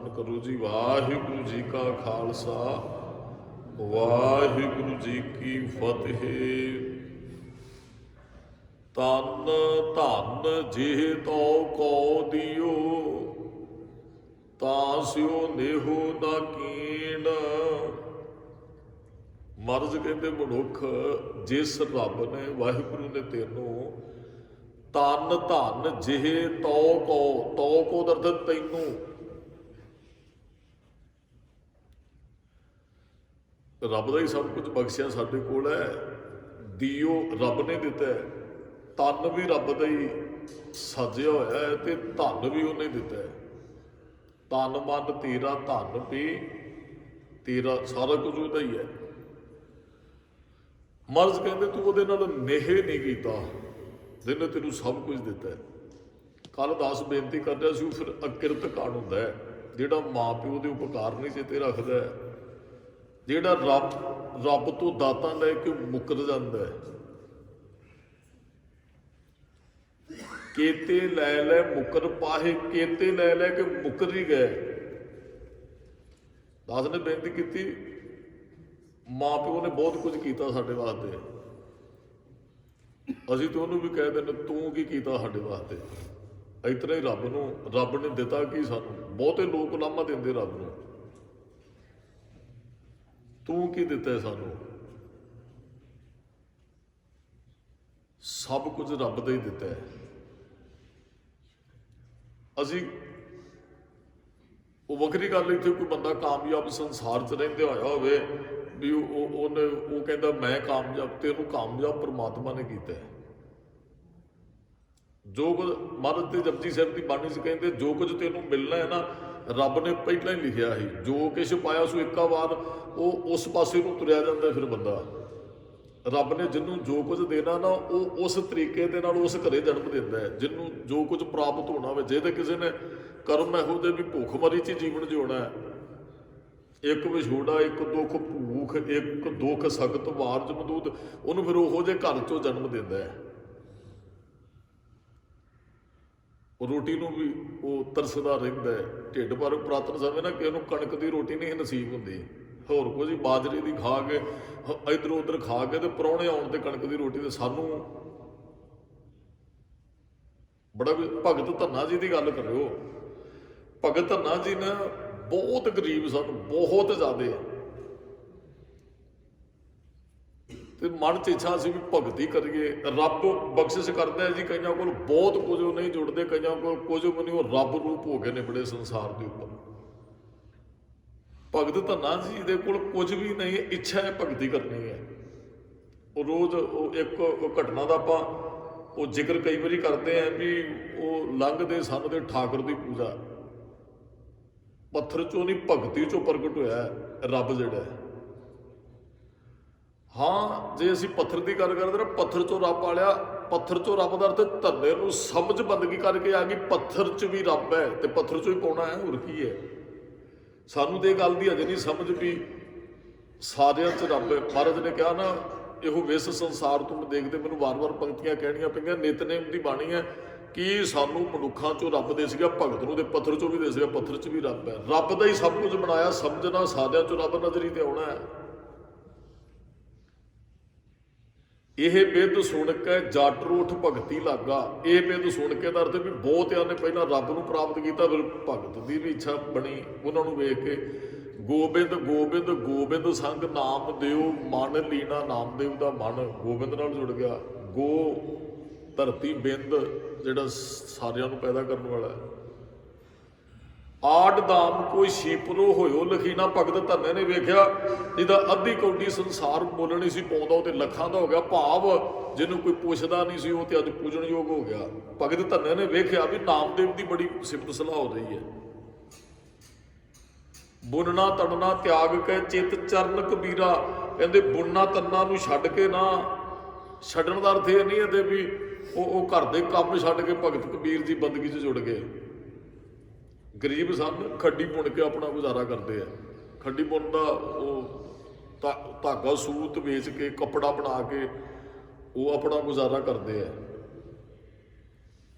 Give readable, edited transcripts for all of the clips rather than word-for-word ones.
ਧੰਨ ਕਰੋ ਜੀ। ਵਾਹਿਗੁਰੂ ਜੀ ਕਾ ਖਾਲਸਾ, ਵਾਹਿਗੁਰੂ ਜੀ ਕੀ ਫਤਿਹ। ਧੰਨ ਧੰਨ ਜਿਹ ਤੋ ਕੋ ਦਿਓ, ਤਾਂ ਸਿਓ ਨੇਹੋ ਨਾ ਕੀਣ। ਮਹਾਰਾਜ ਕਹਿੰਦੇ ਮਨੁੱਖ ਜਿਸ ਰੱਬ ਨੇ, ਵਾਹਿਗੁਰੂ ਨੇ ਤੈਨੂੰ ਧੰਨ ਧੰਨ ਜਿਹੇ ਤੋ ਕੋ ਦਾ ਅਰਥ ਤੈਨੂੰ, ਰੱਬ ਦਾ ਹੀ ਸਭ ਕੁਝ ਬਖਸ਼ਿਆ ਸਾਡੇ ਕੋਲ ਹੈ। ਦਿਓ ਰੱਬ ਨੇ ਦਿੱਤਾ ਹੈ, ਤਨ ਵੀ ਰੱਬ ਦਾ ਹੀ ਸਾਜਿਆ ਹੋਇਆ ਹੈ ਤੇ ਧਨ ਵੀ ਉਹਨੇ ਦਿੱਤਾ ਹੈ। ਤਨ ਮਨ ਤੇਰਾ, ਧਨ ਵੀ ਤੇਰਾ, ਸਾਰਾ ਕੁਝ ਉਹਦਾ ਹੀ ਹੈ। ਮਹਾਰਾਜ ਕਹਿੰਦੇ ਤੂੰ ਉਹਦੇ ਨਾਲ ਨੇਹ ਨਹੀਂ ਕੀਤਾ ਜਿਹਨੇ ਤੈਨੂੰ ਸਭ ਕੁਝ ਦਿੱਤਾ ਹੈ। ਕੱਲ ਦਾਸ ਬੇਨਤੀ ਕਰ ਰਿਹਾ ਸੀ, ਉਹ ਫਿਰ ਅਕਿਰਤ ਕਾਣ ਹੁੰਦਾ ਹੈ ਜਿਹੜਾ ਮਾਂ ਪਿਓ ਦੇ ਉਪਕਾਰ ਨਹੀਂ ਚੇਤੇ ਰੱਖਦਾ ਹੈ, ਜਿਹੜਾ ਰੱਬ ਤੋਂ ਦਾਤਾਂ ਲੈ ਕੇ ਮੁੱਕਰ ਜਾਂਦਾ ਹੈ। ਕੇਤੇ ਲੈ ਲੈ ਮੁੱਕਰ ਪਾਹੇ, ਕੇਤੇ ਲੈ ਲੈ ਕੇ ਮੁੱਕਰ ਹੀ ਗਏ। ਦਾਸ ਨੇ ਬੇਨਤੀ ਕੀਤੀ, ਮਾਂ ਪਿਓ ਨੇ ਬਹੁਤ ਕੁਝ ਕੀਤਾ ਸਾਡੇ ਵਾਸਤੇ, ਅਸੀਂ ਤਾਂ ਉਹਨੂੰ ਵੀ ਕਹਿ ਦਿੰਦੇ ਤੂੰ ਕੀ ਕੀਤਾ ਸਾਡੇ ਵਾਸਤੇ। ਇਸ ਤਰ੍ਹਾਂ ਹੀ ਰੱਬ ਨੇ ਦਿੱਤਾ ਕੀ ਸਾਨੂੰ। ਬਹੁਤੇ ਲੋਕ ਲਾਮਾ ਦਿੰਦੇ ਰੱਬ ਨੂੰ, ਤੂੰ ਕੀ ਦਿੱਤਾ ਸਾਨੂੰ। ਸਭ ਕੁਝ ਰੱਬ ਦਾ ਹੀ ਦਿੱਤਾ ਹੈ। ਅਸੀਂ ਉਹ ਵੱਖਰੀ ਗੱਲ, ਇੱਥੇ ਕੋਈ ਬੰਦਾ ਕਾਮਯਾਬ ਸੰਸਾਰ 'ਚ ਰਹਿੰਦੇ ਹੋਇਆ ਹੋਵੇ ਵੀ ਉਹ ਕਹਿੰਦਾ ਮੈਂ ਕਾਮਯਾਬ, ਤੇ ਉਹਨੂੰ ਕਾਮਯਾਬ ਪਰਮਾਤਮਾ ਨੇ ਕੀਤਾ ਹੈ। ਜੋ ਕੁਝ ਮਹਾਰਾਜ ਤੇ ਜਪਜੀ ਸਾਹਿਬ ਦੀ ਬਾਣੀ 'ਚ ਕਹਿੰਦੇ, ਜੋ ਕੁਝ ਤੈਨੂੰ ਮਿਲਣਾ ਹੈ ਨਾ ਰੱਬ ਨੇ ਪਹਿਲਾਂ ਹੀ ਲਿਖਿਆ ਸੀ। ਜੋ ਕੁਛ ਪਾਇਆ ਸੋ ਇੱਕਾ ਵਾਰ ਉਹ ਉਸ ਪਾਸੇ ਨੂੰ ਤੁਰਿਆ ਜਾਂਦਾ। ਫਿਰ ਬੰਦਾ, ਰੱਬ ਨੇ ਜਿਹਨੂੰ ਜੋ ਕੁਝ ਦੇਣਾ ਨਾ ਉਹ ਉਸ ਤਰੀਕੇ ਦੇ ਨਾਲ ਉਸ ਘਰੇ ਜਨਮ ਦਿੰਦਾ ਹੈ। ਜਿਹਨੂੰ ਜੋ ਕੁਝ ਪ੍ਰਾਪਤ ਹੋਣਾ ਹੋਵੇ, ਜੇ ਤਾਂ ਕਿਸੇ ਨੇ ਕਰਮ ਇਹੋ ਜਿਹੇ ਵੀ ਭੁੱਖਮਰੀ 'ਚ ਜੀਵਨ ਜਿਉਣਾ ਹੈ, ਇੱਕ ਵਿਛੋੜਾ, ਇੱਕ ਦੁੱਖ ਭੂਖ, ਇੱਕ ਦੁੱਖ ਸਖਤ ਵਾਰ ਜਮਦੂਤ, ਉਹਨੂੰ ਫਿਰ ਉਹੋ ਜਿਹੇ ਘਰ 'ਚੋਂ ਜਨਮ ਦਿੰਦਾ ਹੈ। ਉਹ ਰੋਟੀ ਨੂੰ ਵੀ ਉਹ ਤਰਸਦਾ ਰਹਿੰਦਾ ਹੈ, ਢਿੱਡ ਭਰ ਪੁਰਾਤਨ ਸਮੇਂ ਨਾ ਕਿਸੇ ਨੂੰ ਕਣਕ ਦੀ ਰੋਟੀ ਨਹੀਂ ਨਸੀਬ ਹੁੰਦੀ, ਹੋਰ ਕੁਝ ਬਾਜਰੇ ਦੀ ਖਾ ਕੇ ਇੱਧਰ ਉੱਧਰ ਖਾ ਕੇ ਤੇ ਪ੍ਰਾਹੁਣੇ ਆਉਣ ਤੇ ਕਣਕ ਦੀ ਰੋਟੀ। ਤੇ ਸਾਨੂੰ ਬੜਾ ਭਗਤ ਧੰਨਾ ਜੀ ਦੀ ਗੱਲ ਕਰਿਓ। ਭਗਤ ਧੰਨਾ ਜੀ ਨੇ ਬਹੁਤ ਗਰੀਬ ਸਨ, ਬਹੁਤ ਜ਼ਿਆਦੇ, ਤੇ ਮਨ 'ਚ ਇੱਛਾ ਸੀ ਵੀ ਭਗਤੀ ਕਰੀਏ। ਰੱਬ ਬਖਸ਼ਿਸ਼ ਕਰਦਾ ਹੈ ਜੀ, ਕਈਆਂ ਕੋਲ ਬਹੁਤ ਕੁਝ ਉਹ ਨਹੀਂ ਜੁੜਦੇ, ਕਈਆਂ ਕੋਲ ਕੁਝ ਵੀ ਨਹੀਂ, ਉਹ ਰੱਬ ਰੂਪ ਹੋ ਗਏ ਨੇ ਬੜੇ ਸੰਸਾਰ ਦੇ ਉੱਪਰ। ਭਗਤ ਧੰਨਾ ਜੀ ਦੇ ਕੋਲ ਕੁਝ ਵੀ ਨਹੀਂ, ਇੱਛਾ ਹੈ ਭਗਤੀ ਕਰਨੀ ਹੈ। ਉਹ ਰੋਜ਼ ਉਹ ਇੱਕ ਘਟਨਾ ਦਾ ਆਪਾਂ ਉਹ ਜ਼ਿਕਰ ਕਈ ਵਾਰੀ ਕਰਦੇ ਹਾਂ ਵੀ ਉਹ ਲੰਘਦੇ ਸਨ ਤੇ ਠਾਕੁਰ ਦੀ ਪੂਜਾ, ਪੱਥਰ 'ਚੋਂ ਨਹੀਂ ਭਗਤੀ 'ਚੋਂ ਪ੍ਰਗਟ ਹੋਇਆ ਰੱਬ ਜਿਹੜਾ ਹੈ। ਹਾਂ, ਜੇ ਅਸੀਂ ਪੱਥਰ ਦੀ ਗੱਲ ਕਰਦੇ ਨਾ, ਪੱਥਰ 'ਚੋਂ ਰੱਬ ਵਾਲਿਆ, ਪੱਥਰ 'ਚੋਂ ਰੱਬ ਦਾ ਅਰਥ ਧੰਨੇ ਨੂੰ ਸਮਝ ਬੰਦਗੀ ਕਰਕੇ ਆ ਗਈ। ਪੱਥਰ 'ਚ ਵੀ ਰੱਬ ਹੈ ਤੇ ਪੱਥਰ 'ਚੋਂ ਹੀ ਪਾਉਣਾ ਹੈ, ਹੋਰ ਕੀ ਹੈ। ਸਾਨੂੰ ਤੇ ਇਹ ਗੱਲ ਦੀ ਅਜੇ ਨਹੀਂ ਸਮਝ ਵੀ ਸਾਰਿਆਂ 'ਚ ਰੱਬ ਹੈ। ਮਹਾਰਾਜ ਨੇ ਕਿਹਾ ਨਾ, ਇਹੋ ਵਿਸ ਸੰਸਾਰ ਤੋਂ ਦੇਖਦੇ, ਮੈਨੂੰ ਵਾਰ-ਵਾਰ ਪੰਕਤੀਆਂ ਕਹਿਣੀਆਂ ਪਈਆਂ, ਨਿਤਨੇਮ ਦੀ ਬਾਣੀ ਹੈ ਕਿ ਸਾਨੂੰ ਮਨੁੱਖਾਂ 'ਚੋਂ ਰੱਬ ਦੇ ਸੀਗਾ, ਭਗਤ ਨੂੰ ਤੇ ਪੱਥਰ 'ਚੋਂ ਵੀ ਦੇ ਸੀਗਾ, ਪੱਥਰ 'ਚ ਵੀ ਰੱਬ ਹੈ। ਰੱਬ ਦਾ ਹੀ ਸਭ ਕੁਝ ਬਣਾਇਆ, ਸਮਝਣਾ ਸਾਰਿਆਂ 'ਚੋਂ ਰੱਬ ਨਜ਼ਰੀ ਤੇ ਆਉਣਾ ਹੈ। ਇਹ ਬਿੱਧ ਸੁਣ ਕੇ ਜੱਟ ਰੂਠ ਭਗਤੀ ਲੱਗਾ। ਇਹ ਬਿੱਧ ਸੁਣ ਕੇ ਦਾ ਅਰਥ ਵੀ ਬਹੁਤਿਆਂ ਨੇ ਪਹਿਲਾਂ ਰੱਬ ਨੂੰ ਪ੍ਰਾਪਤ ਕੀਤਾ, ਫਿਰ ਭਗਤ ਦੀ ਵੀ ਇੱਛਾ ਬਣੀ। ਉਹਨਾਂ ਨੂੰ ਵੇਖ ਕੇ ਗੋਬਿੰਦ ਗੋਬਿੰਦ ਗੋਬਿੰਦ ਸੰਗ ਨਾਮ ਦਿਓ, ਮਨ ਲੀਣਾ ਨਾਮਦੇਵ ਦਾ ਮਨ ਗੋਬਿੰਦ ਨਾਲ ਜੁੜ ਗਿਆ। ਗੋ ਧਰਤੀ, ਬਿੰਦ ਜਿਹੜਾ ਸਾਰਿਆਂ ਨੂੰ ਪੈਦਾ ਕਰਨ ਵਾਲਾ ਹੈ। ਆਡ ਦਾਮ ਕੋਈ ਛੀਪਰੋ ਹੋਇਓ ਲਖੀਣਾ। ਭਗਤ ਧੰਨੇ ਨੇ ਵੇਖਿਆ ਜਿਹਦਾ ਅੱਧੀ ਕੌਡੀ ਸੰਸਾਰ ਬੋਲਣ ਨਹੀਂ ਸੀ ਪਾਉਂਦਾ, ਉਹ ਤੇ ਲੱਖਾਂ ਦਾ ਹੋ ਗਿਆ। ਭਾਵ ਜਿਹਨੂੰ ਕੋਈ ਪੁੱਛਦਾ ਨਹੀਂ ਸੀ, ਉਹ ਤੇ ਅੱਜ ਪੂਜਣਯੋਗ ਹੋ ਗਿਆ। ਭਗਤ ਧੰਨੇ ਨੇ ਵੇਖਿਆ ਵੀ ਨਾਮਦੇਵ ਦੀ ਬੜੀ ਸਿਫਤ ਸਲਾਹ ਹੋ ਰਹੀ ਹੈ। ਬੁਣਨਾ ਤੜਨਾ ਤਿਆਗ ਕੇ ਚਿੱਤ ਚਰਨ ਕਬੀਰਾ। ਕਹਿੰਦੇ ਬੁਣਨਾ ਤੰਨਾ ਨੂੰ ਛੱਡ ਕੇ ਨਾ, ਛੱਡਣ ਦਾ ਅਰਥ ਇਹ ਨਹੀਂ ਹੈ ਵੀ ਉਹ ਘਰ ਦੇ ਕੰਮ ਛੱਡ ਕੇ ਭਗਤ ਕਬੀਰ ਦੀ ਬੰਦਗੀ 'ਚ ਜੁੜ ਗਏ। ਗਰੀਬ ਸਨ, ਖੱਡੀ ਬੁਣ ਕੇ ਆਪਣਾ ਗੁਜ਼ਾਰਾ ਕਰਦੇ ਆ। ਖੱਡੀ ਬੁਣ ਦਾ ਉਹ ਧਾਗਾ ਸੂਤ ਵੇਚ ਕੇ, ਕੱਪੜਾ ਬਣਾ ਕੇ ਉਹ ਆਪਣਾ ਗੁਜ਼ਾਰਾ ਕਰਦੇ ਆ।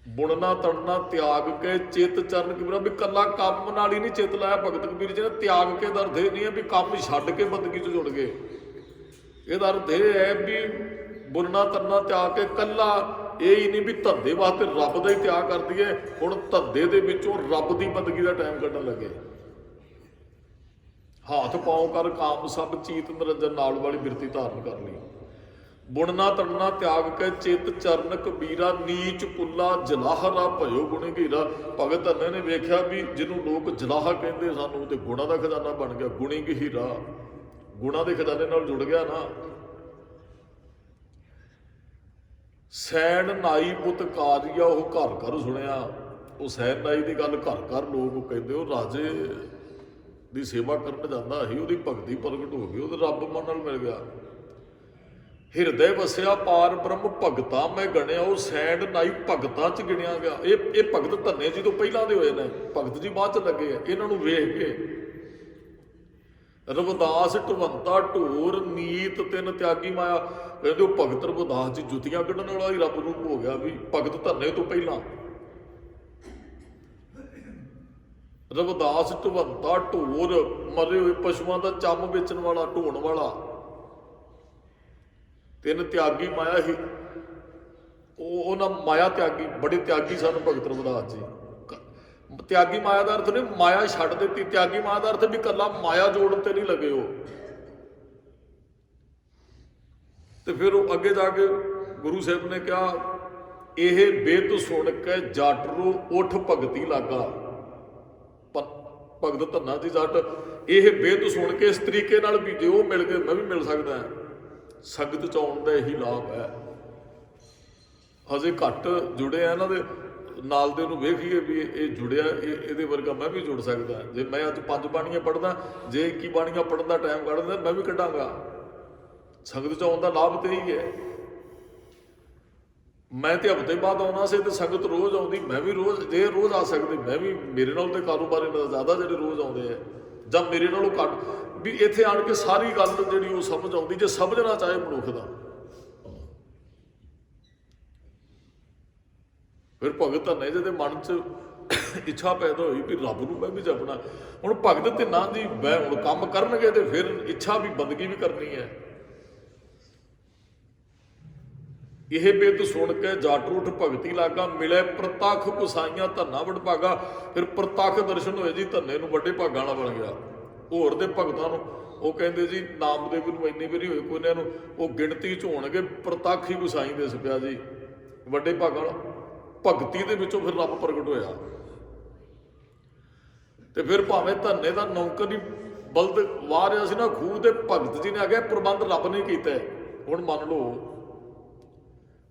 बुनना तड़ना त्याग के चित चरण कबीरा, भी कला काम नाल ही नहीं चित लाया भगत कबीर जी ने। त्याग के दर्द ये नहीं है भी काम छड्ड के बंदगी च जुड़ गए, ये दर्द ये है भी बुनना तड़ना त्याग के कला ये ही नहीं भी धंधे वास्ते रब का ही त्याग कर दईए, हुण धंधे दे विचों रब की बंदगी का टाइम कड्ढण लगे। हाथ पाओ कर काम सब चीत निरंजन नाल वाली बिरती धारण कर ली। बुनना तड़ना त्याग के चित चरण कबीरा, नीच पुला जलाहरा भयो गुणी घीरा। भगत धन्ने ने वेख्या भी जिन्हों लोग जलाह कहते सानू ते गुणा का खजाना बन गया, गुणी हीरा गुणा के खजाने नाल जुड़ गया ना। सैन नाई पुत कारिया वो घर घर सुनिया, वो सैन नाई की गल घर घर लोग कहते हो राजे की सेवा करन जाता ही, वो भगती प्रगट हो गई, वो रब मन नाल मिल गया। हिरदे वसिया पार ब्रह्म भगतां मैं गणिया, वो सैंड नाई भगतां च गिणिया गया। ये भगत धन्ने जी तो पहला दे होए ने, भगत जी बाद च लगे है। इन्हां नूं वेख के रविदास ढवंता ढोर नीत तिन त्यागी माया, कहते भगत रविदास जी जुतियां कढ़न वाला ही रब रूप हो गया भी भगत धन्ने तो पहला। रविदास ढवंता ढोर मरे हुए पशुओं का चम बेचण वाला ढोण वाला, तिन त्यागी माया ही माया त्यागी, बड़े त्यागी सन भगत रविदास जी। त्यागी माया का अर्थ नहीं माया छड्ड दी, त्यागी माया का अर्थ भी कला माया जोड़न ते नहीं लगे हो। तो फिर अगे जाके गुरु साहब ने कहा यह बेद सुन के जाटरू उठ भगती लागा। भगत धन्ना जी जट यह बेद सुन के इस तरीके नाल भी जे वो मिल गए मैं भी मिल सकता है, संगत च आउण दा यही लाभ है। हजे घट जुड़े हैं इन्हां दे नाल दे नूं वेखीए भी ये जुड़िया, ये वर्गा मैं भी जुड़ सकदा। जे मैं अज 5 बाणियां पढ़दा, जे 21 बाणियां पढ़न दा टाइम कढदा मैं भी कढांगा। संगत च आउण दा लाभ तो यही है। मैं तो हफ्ते बाद आना से तो संगत रोज़ आउंदी, मैं भी रोज़ जे रोज़ आ सकती मैं भी, मेरे नाल तो कारोबार इन्ना ज़्यादा जिहड़े रोज़ आउंदे है जां मेरे नालों घट भी इत्थे आण के सारी गल जिहड़ी वो समझ आउंदी जे समझना चाहे मनुख दा। फिर भगत धन्ने जी दे मन च इच्छा पैदा हुई भी रब नूं मैं भी जपना। हुण भगत धन्ना जी मैं हुण काम करनगे ते फिर इच्छा भी बंदगी भी करनी है। यह बेद सुन के जाट उठ भगती लागा, मिले प्रतख गुसाइयां धन्ना वडभागा। फिर प्रतख दर्शन होए जी, धन्ने नूं वड्डे भागां वाला बन गया। होर दे भगतां नूं वो कहते जी नामदेव नूं इन्नी वारी होए कोई इन्हां नूं वो गिणती च होणगे, प्रतख ही गुसाई दिस पिया जी वड्डे भागां वाला। भगती दे विचों फिर रब प्रगट होया। ते फिर भावें धन्ने दा नौकर ही बलद वाह रहा सी ना खूह ते, भगत जी ने आख्या प्रबंध रब ने कीता। हुण मान लो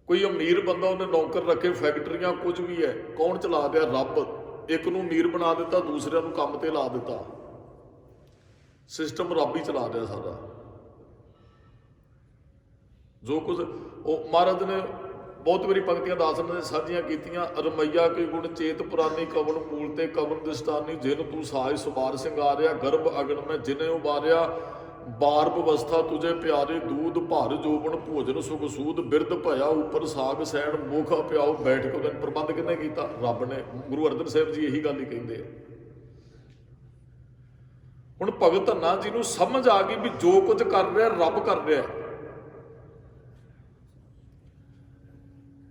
कोई अमीर बंदा उन्हें नौकर रखे, फैक्ट्रियां कुछ भी है, कौन चला दिया? रब। एक नूं अमीर बना दिता, दूसरे नूं काम ते ला दिता, सिस्टम रब ही चला दिया सारा। जो कुछ वो महाराज ने बहुत बारी पंक्तियां दास ने साझियां कीतियां। रमैया के गुण चेत पुरानी, कवन मूल ते कवन दिस्तानी, जिन तू साज सुबार सिंगारिया, गर्भ अगन में जिन्हें उबारिया, बार व्यवस्था तुझे प्यारे, दूध भर जोबन भोजन सुख सूद, बिरद भया ऊपर साग सैन, मुख प्याओ बैठ के। उन्हें प्रबंध किन्ने कीता? रब ने। गुरु अर्जन साहब जी यही गल ही कहते हैं। हुण भगत धन्ना जी नूं समझ आ गई भी जो कुछ कर रहा रब कर रहा है।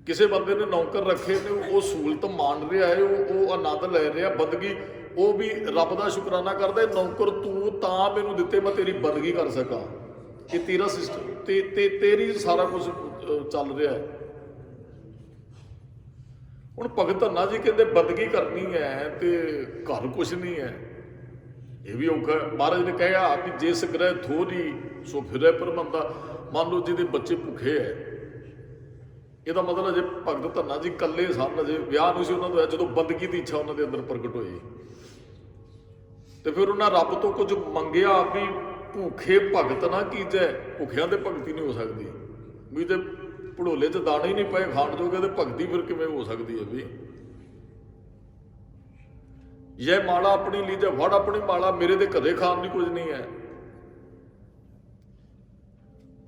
किसी बंदे ने नौकर रखे ने, वो सहूलत मान रहा है, वो आनंद ले रहा बंदगी, वो भी रब का शुकराना करता है। नौकर तू तां मैनूं दिते मैं तेरी बंदगी कर सकां, ये तेरा सिस्टम तेरी सारा कुछ चल रहा है। हुण भगत धन्ना जी कहते बंदगी करनी है तो घर कुछ नहीं है, ये भी औखा है। महाराज ने कहा कि जिस ग्रह थोड़ी सो फिरे पर बंदा। मान लो जिहदे बच्चे भुखे है, ਇਹਦਾ मतलब अजे भगत धन्ना जी कल्ले सन, अजे विआह नहीं सी उन्हां दा, जदों बंदगी की इच्छा उन्हां दे अंदर प्रगट होई तो फिर उन्हें रब तो कुछ मंगिया भी भूखे भगत ना कीजै। भुखियां ते भगती नहीं हो सकती भी, तो भड़ोले च दाने ही नहीं पए खाण जोगे तो भगती फिर किवें हो सकती है भी। यह माला अपनी लीजे वड़ अपनी माला, मेरे तो घरे खाण नहीं कुछ नहीं है।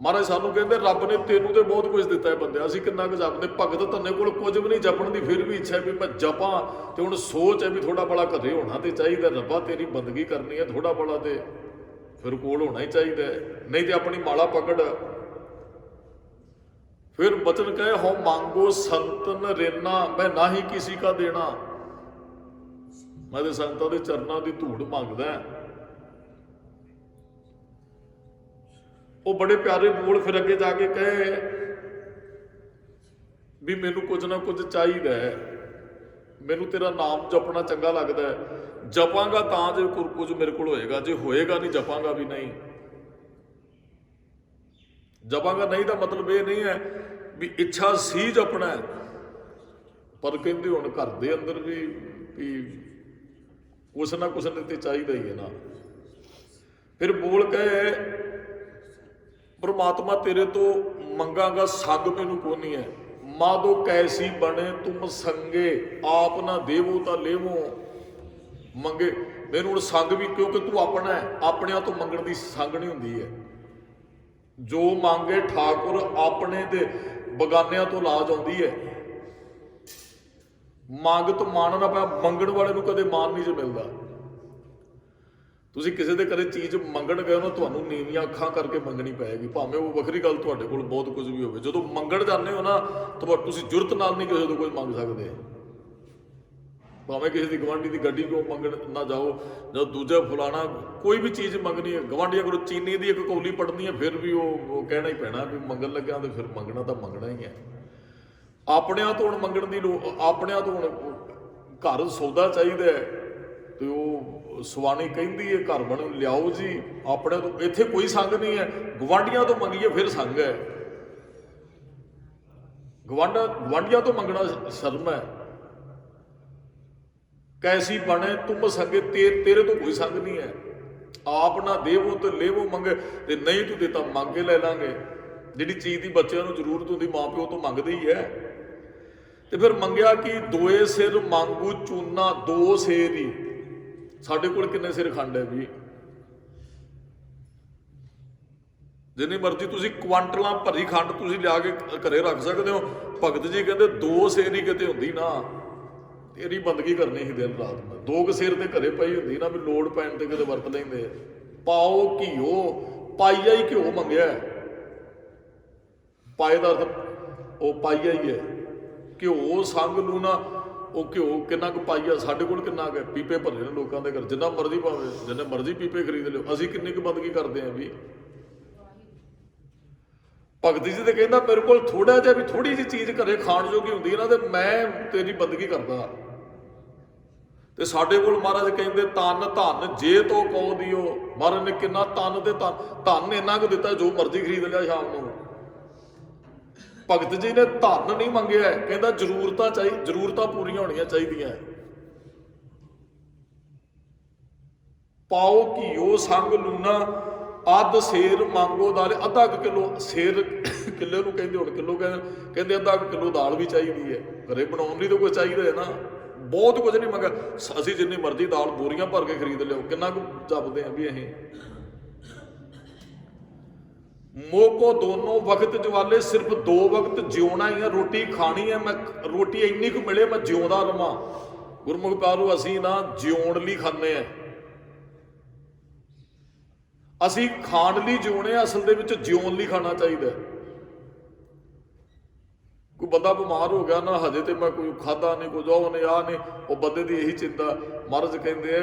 ਮਹਾਰਾਜ ਸਾਨੂੰ ਕਹਿੰਦੇ ਰੱਬ ਨੇ ਤੈਨੂੰ ਤੇ ਬਹੁਤ ਕੁਝ ਦਿੱਤਾ ਹੈ ਬੰਦਿਆ, ਅਸੀਂ ਕਿੰਨਾ ਕੁ ਜਪਦੇ। ਭਗਤ ਧੰਨੇ ਕੋਲ ਕੁਝ ਵੀ ਨਹੀਂ ਜਪਣ ਦੀ, ਫਿਰ ਵੀ ਇੱਛਾ ਹੈ ਵੀ ਮੈਂ ਜਪਾਂ, ਤੇ ਹੁਣ ਸੋਚ ਹੈ ਵੀ ਥੋੜਾ ਬੜਾ ਘਰੇ ਹੋਣਾ ਤੇ ਚਾਹੀਦਾ। ਰੱਬਾ ਤੇਰੀ ਬੰਦਗੀ ਕਰਨੀ ਹੈ, ਥੋੜਾ ਬੜਾ ਤੇ ਫਿਰ ਕੋਲ ਹੋਣਾ ਹੀ ਚਾਹੀਦਾ, ਨਹੀਂ ਤੇ ਆਪਣੀ ਮਾਲਾ ਪਕੜ। ਫਿਰ ਬਚਨ ਕਹੇ ਹੋ ਮੰਗੋ ਸੰਤਨ ਰੇਨਾ, ਮੈਂ ਨਾ ਹੀ ਕਿਸੇ ਕਾ ਦੇਣਾ। ਮੈਂ ਤੇ ਸੰਤਾਂ ਦੇ ਚਰਨਾਂ ਦੀ ਧੂੜ ਮੰਗਦਾ। ਉਹ ਬੜੇ ਪਿਆਰੇ ਬੋਲ ਫਿਰ ਅੱਗੇ ਜਾ ਕੇ ਕਹੇ ਵੀ ਮੈਨੂੰ ਕੁਝ ਨਾ ਕੁਝ ਚਾਹੀਦਾ ਹੈ, ਮੈਨੂੰ ਤੇਰਾ ਨਾਮ ਜਪਣਾ ਚੰਗਾ ਲੱਗਦਾ ਹੈ, ਜਪਾਂਗਾ ਤਾਂ ਜੇ ਕੁਝ ਮੇਰੇ ਕੋਲ ਹੋਏਗਾ, ਜੇ ਹੋਏਗਾ ਨਹੀਂ ਜਪਾਂਗਾ ਵੀ ਨਹੀਂ। ਜਪਾਂਗਾ ਨਹੀਂ ਦਾ ਮਤਲਬ ਇਹ ਨਹੀਂ ਹੈ ਵੀ ਇੱਛਾ ਸੀ ਜਪਣਾ, ਪਰ ਕਹਿੰਦੇ ਹੁਣ ਘਰ ਦੇ ਅੰਦਰ ਵੀ ਕੁਛ ਨਾ ਕੁਛ ਤੇ ਚਾਹੀਦਾ ਹੀ ਹੈ ਨਾ। ਫਿਰ ਬੋਲ ਕਹੇ ਪ੍ਰਮਾਤਮਾ ਤੇਰੇ ਤੋਂ ਮੰਗਾਂਗਾ ਸੰਗ ਮੈਨੂੰ ਕੋਨੀ ਹੈ, ਮਾਦੋ ਕੈਸੀ ਬਣੇ ਤੁਮ ਸੰਗੇ, ਆਪ ਨਾ ਦੇਵੋ ਤਾਂ ਲੇਵੋ। ਮੰਗੇ ਮੈਨੂੰ ਹੁਣ ਸੰਗ ਵੀ, ਕਿਉਂਕਿ ਤੂੰ ਆਪਣਾ ਹੈ, ਆਪਣਿਆਂ ਤੋਂ ਮੰਗਣ ਦੀ ਸੰਗ ਨਹੀਂ ਹੁੰਦੀ ਹੈ। ਜੋ ਮੰਗੇ ਠਾਕੁਰ ਆਪਣੇ ਤੇ ਬਗਾਨਿਆਂ ਤੋਂ ਲਾਜ ਆਉਂਦੀ ਹੈ। ਮੰਗਤ ਮਾਣ ਨਾ ਪਿਆ, ਮੰਗਣ ਵਾਲੇ ਨੂੰ ਕਦੇ ਮਾਣ ਨਹੀਂ ਜੇ ਮਿਲਦਾ। ਤੁਸੀਂ ਕਿਸੇ ਦੇ ਘਰੇ ਚੀਜ਼ ਮੰਗਣ ਗਏ ਹੋ ਨਾ, ਤੁਹਾਨੂੰ ਨੀਵੀਆਂ ਅੱਖਾਂ ਕਰਕੇ ਮੰਗਣੀ ਪਏਗੀ, ਭਾਵੇਂ ਉਹ ਵੱਖਰੀ ਗੱਲ ਤੁਹਾਡੇ ਕੋਲ ਬਹੁਤ ਕੁਝ ਵੀ ਹੋਵੇ। ਜਦੋਂ ਮੰਗਣ ਜਾਂਦੇ ਹੋ ਨਾ, ਤੁਸੀਂ ਜੁਰਤ ਨਾਲ ਨਹੀਂ ਕਿਸੇ ਤੋਂ ਕੋਈ ਮੰਗ ਸਕਦੇ। ਭਾਵੇਂ ਕਿਸੇ ਦੀ ਗਵਾਂਢੀ ਦੀ ਗੱਡੀ ਕੋਲ ਮੰਗਣ ਨਾ ਜਾਓ, ਜਾਂ ਦੂਜਾ ਫਲਾਣਾ ਕੋਈ ਵੀ ਚੀਜ਼ ਮੰਗਣੀ ਹੈ, ਗਵਾਂਢੀਆਂ ਕੋਲ ਚੀਨੀ ਦੀ ਇੱਕ ਕੌਲੀ ਪੜਨੀ ਹੈ, ਫਿਰ ਵੀ ਉਹ ਕਹਿਣਾ ਹੀ ਪੈਣਾ ਵੀ ਮੰਗਣ ਲੱਗਿਆ, ਤੇ ਫਿਰ ਮੰਗਣਾ ਤਾਂ ਮੰਗਣਾ ਹੀ ਹੈ। ਆਪਣਿਆਂ ਤੋਂ ਹੁਣ ਮੰਗਣ ਦੀ ਆਪਣਿਆਂ ਤੋਂ ਹੁਣ ਘਰ ਸੌਦਾ ਚਾਹੀਦਾ ਹੈ, ਤੇ ਉਹ ਸਵਾਣੀ ਕਹਿੰਦੀ ਹੈ ਘਰ ਬਣ ਲਿਆਓ ਜੀ, ਆਪਣੇ ਤੋਂ ਇੱਥੇ ਕੋਈ ਸੰਗ ਨਹੀਂ ਹੈ, ਗਵਾਂਢੀਆਂ ਤੋਂ ਮੰਗੀਏ ਫਿਰ ਸੰਗ ਹੈ। ਗਵਾਂਢੀਆਂ ਤੋਂ ਮੰਗਣਾ ਸ਼ਰਮ ਹੈ। ਕੈਸੀ ਬਣੇ ਤੁਮ ਸੰਗੇ, ਤੇਰੇ ਤੋਂ ਕੋਈ ਸੰਗ ਨਹੀਂ ਹੈ। ਆਪ ਨਾ ਦੇਵੋ ਤੇ ਲੇਵੋ ਮੰਗੇ, ਤੇ ਨਹੀਂ ਤੂੰ ਦਿੱਤਾ ਮੰਗ ਕੇ ਲੈ ਲਾਂਗੇ। ਜਿਹੜੀ ਚੀਜ਼ ਦੀ ਬੱਚਿਆਂ ਨੂੰ ਜ਼ਰੂਰਤ ਹੁੰਦੀ ਮਾਂ ਪਿਓ ਤੋਂ ਮੰਗਦੇ ਹੀ ਹੈ। ਤੇ ਫਿਰ ਮੰਗਿਆ ਕਿ ਦੋਏ ਸਿਰ ਮੰਗੂ ਚੂਨਾ, ਦੋ ਸਿਰ ਹੀ। ਸਾਡੇ ਕੋਲ ਕਿੰਨੇ ਸਿਰ ਖੰਡ ਹੈ ਵੀ? ਜਿੰਨੀ ਮਰਜ਼ੀ ਤੁਸੀਂ ਕੁਆਂਟਲਾਂ ਭਰੀ ਖੰਡ ਤੁਸੀਂ ਲਿਆ ਕੇ ਘਰੇ ਰੱਖ ਸਕਦੇ ਹੋ। ਭਗਤ ਜੀ ਕਹਿੰਦੇ ਦੋ ਸਿਰ ਹੀ ਕਿਤੇ ਹੁੰਦੀ ਨਾ, ਤੇਰੀ ਬੰਦਗੀ ਕਰਨੀ ਸੀ ਦਿਨ ਰਾਤ ਮੈਂ। ਦੋ ਕੁ ਸਿਰ ਤੇ ਘਰੇ ਪਈ ਹੁੰਦੀ ਨਾ, ਵੀ ਲੋੜ ਪੈਣ ਤੇ ਕਿਤੇ ਵਰਤ ਲੈਂਦੇ। ਪਾਓ ਘਿਓ, ਪਾਈਆ ਹੀ ਘਿਓ ਮੰਗਿਆ। ਪਾਏ ਦਾ ਅਰਥ ਉਹ ਪਾਈਆ ਹੀ ਹੈ। ਘਿਓ ਸੰਗ ਨੂੰ ਨਾ, ਉਹ ਘਿਓ ਕਿੰਨਾ ਕੁ ਪਾਈਆ, ਸਾਡੇ ਕੋਲ ਕਿੰਨਾ ਕੁ ਪੀਪੇ ਭਰੇ ਨੇ ਲੋਕਾਂ ਦੇ ਘਰ, ਜਿੰਨਾ ਮਰਜ਼ੀ ਭਾਵੇਂ ਜਿੰਨੇ ਮਰਜ਼ੀ ਪੀਪੇ ਖਰੀਦ ਲਿਓ। ਅਸੀਂ ਕਿੰਨੀ ਕੁ ਬੰਦਗੀ ਕਰਦੇ ਹਾਂ ਵੀ? ਭਗਤ ਜੀ ਤੇ ਕਹਿੰਦਾ ਮੇਰੇ ਕੋਲ ਥੋੜਾ ਜਿਹਾ ਵੀ, ਥੋੜੀ ਜਿਹੀ ਚੀਜ਼ ਘਰੇ ਖਾਣ ਜੋਗੀ ਹੁੰਦੀ ਹੈ ਨਾ, ਤੇ ਮੈਂ ਤੇਰੀ ਬੰਦਗੀ ਕਰਦਾ। ਤੇ ਸਾਡੇ ਕੋਲ ਮਹਾਰਾਜ ਕਹਿੰਦੇ ਧਨ ਧਨ ਜੇ ਤੋ ਕਉ ਦਿਓ। ਮਹਾਰਾਜ ਨੇ ਕਿੰਨਾ ਧਨ ਤੇ ਧਨ ਇੰਨਾ ਕੁ ਦਿੱਤਾ, ਜੋ ਮਰਜ਼ੀ ਖਰੀਦ ਲਿਆ ਸ਼ਾਮ ਨੂੰ। ਭਗਤ ਜੀ ਨੇ ਧਨ ਨਹੀਂ ਮੰਗਿਆ, ਕਹਿੰਦਾ ਜ਼ਰੂਰਤਾਂ ਪੂਰੀਆਂ ਹੋਣੀਆਂ ਚਾਹੀਦੀਆਂ। ਪਾਓ ਘਿਓ ਸੰਗ ਲੂਣਾ, ਅੱਧ ਸੇਰ ਮੰਗੋ ਦਾਲ। ਅੱਧਾ ਕਿਲੋ ਸੇਰ, ਕਿੱਲੇ ਨੂੰ ਕਹਿੰਦੇ, ਹੁਣ ਕਿਲੋ ਕਹਿੰਦੇ ਅੱਧਾ ਕਿਲੋ ਦਾਲ ਵੀ ਚਾਹੀਦੀ ਹੈ। ਘਰੇ ਬਣਾਉਣ ਲਈ ਤਾਂ ਕੁਝ ਚਾਹੀਦਾ ਹੈ ਨਾ। ਬਹੁਤ ਕੁਝ ਨਹੀਂ ਮੰਗਿਆ। ਅਸੀਂ ਜਿੰਨੀ ਮਰਜ਼ੀ ਦਾਲ ਬੋਰੀਆਂ ਭਰ ਕੇ ਖਰੀਦ ਲਿਓ, ਕਿੰਨਾ ਕੁ ਜਪਦੇ ਹਾਂ ਵੀ ਅਸੀਂ। ਮੋਕੋ ਦੋਨੋਂ ਵਕਤ ਜਵਾਲੇ, ਸਿਰਫ ਦੋ ਵਕਤ ਜਿਉਣਾ ਹੀ ਹੈ, ਰੋਟੀ ਖਾਣੀ ਹੈ। ਮੈਂ ਰੋਟੀ ਇੰਨੀ ਕੁ ਮਿਲੇ ਮੈਂ ਜਿਉਂਦਾ ਰਵਾਂ। ਗੁਰਮੁਖ ਪਿਆਰੋ, ਅਸੀਂ ਨਾ ਜਿਉਣ ਲਈ ਖਾਂਦੇ ਹਾਂ। ਅਸੀਂ ਖਾਣ ਲਈ ਜਿਉਣੇ ਆ, ਅਸਲ ਦੇ ਵਿੱਚ ਜਿਉਣ ਲਈ ਖਾਣਾ ਚਾਹੀਦਾ। ਕੋਈ ਬੰਦਾ ਬਿਮਾਰ ਹੋ ਗਿਆ ਨਾ, ਹਜੇ ਤੇ ਮੈਂ ਕੋਈ ਖਾਧਾ ਨਹੀਂ, ਕੁਝ ਉਹ ਨਹੀਂ, ਆਹ ਨਹੀਂ, ਉਹ ਬੰਦੇ ਦੀ ਇਹੀ ਚਿੰਤਾ। ਮਹਾਰਾਜ ਕਹਿੰਦੇ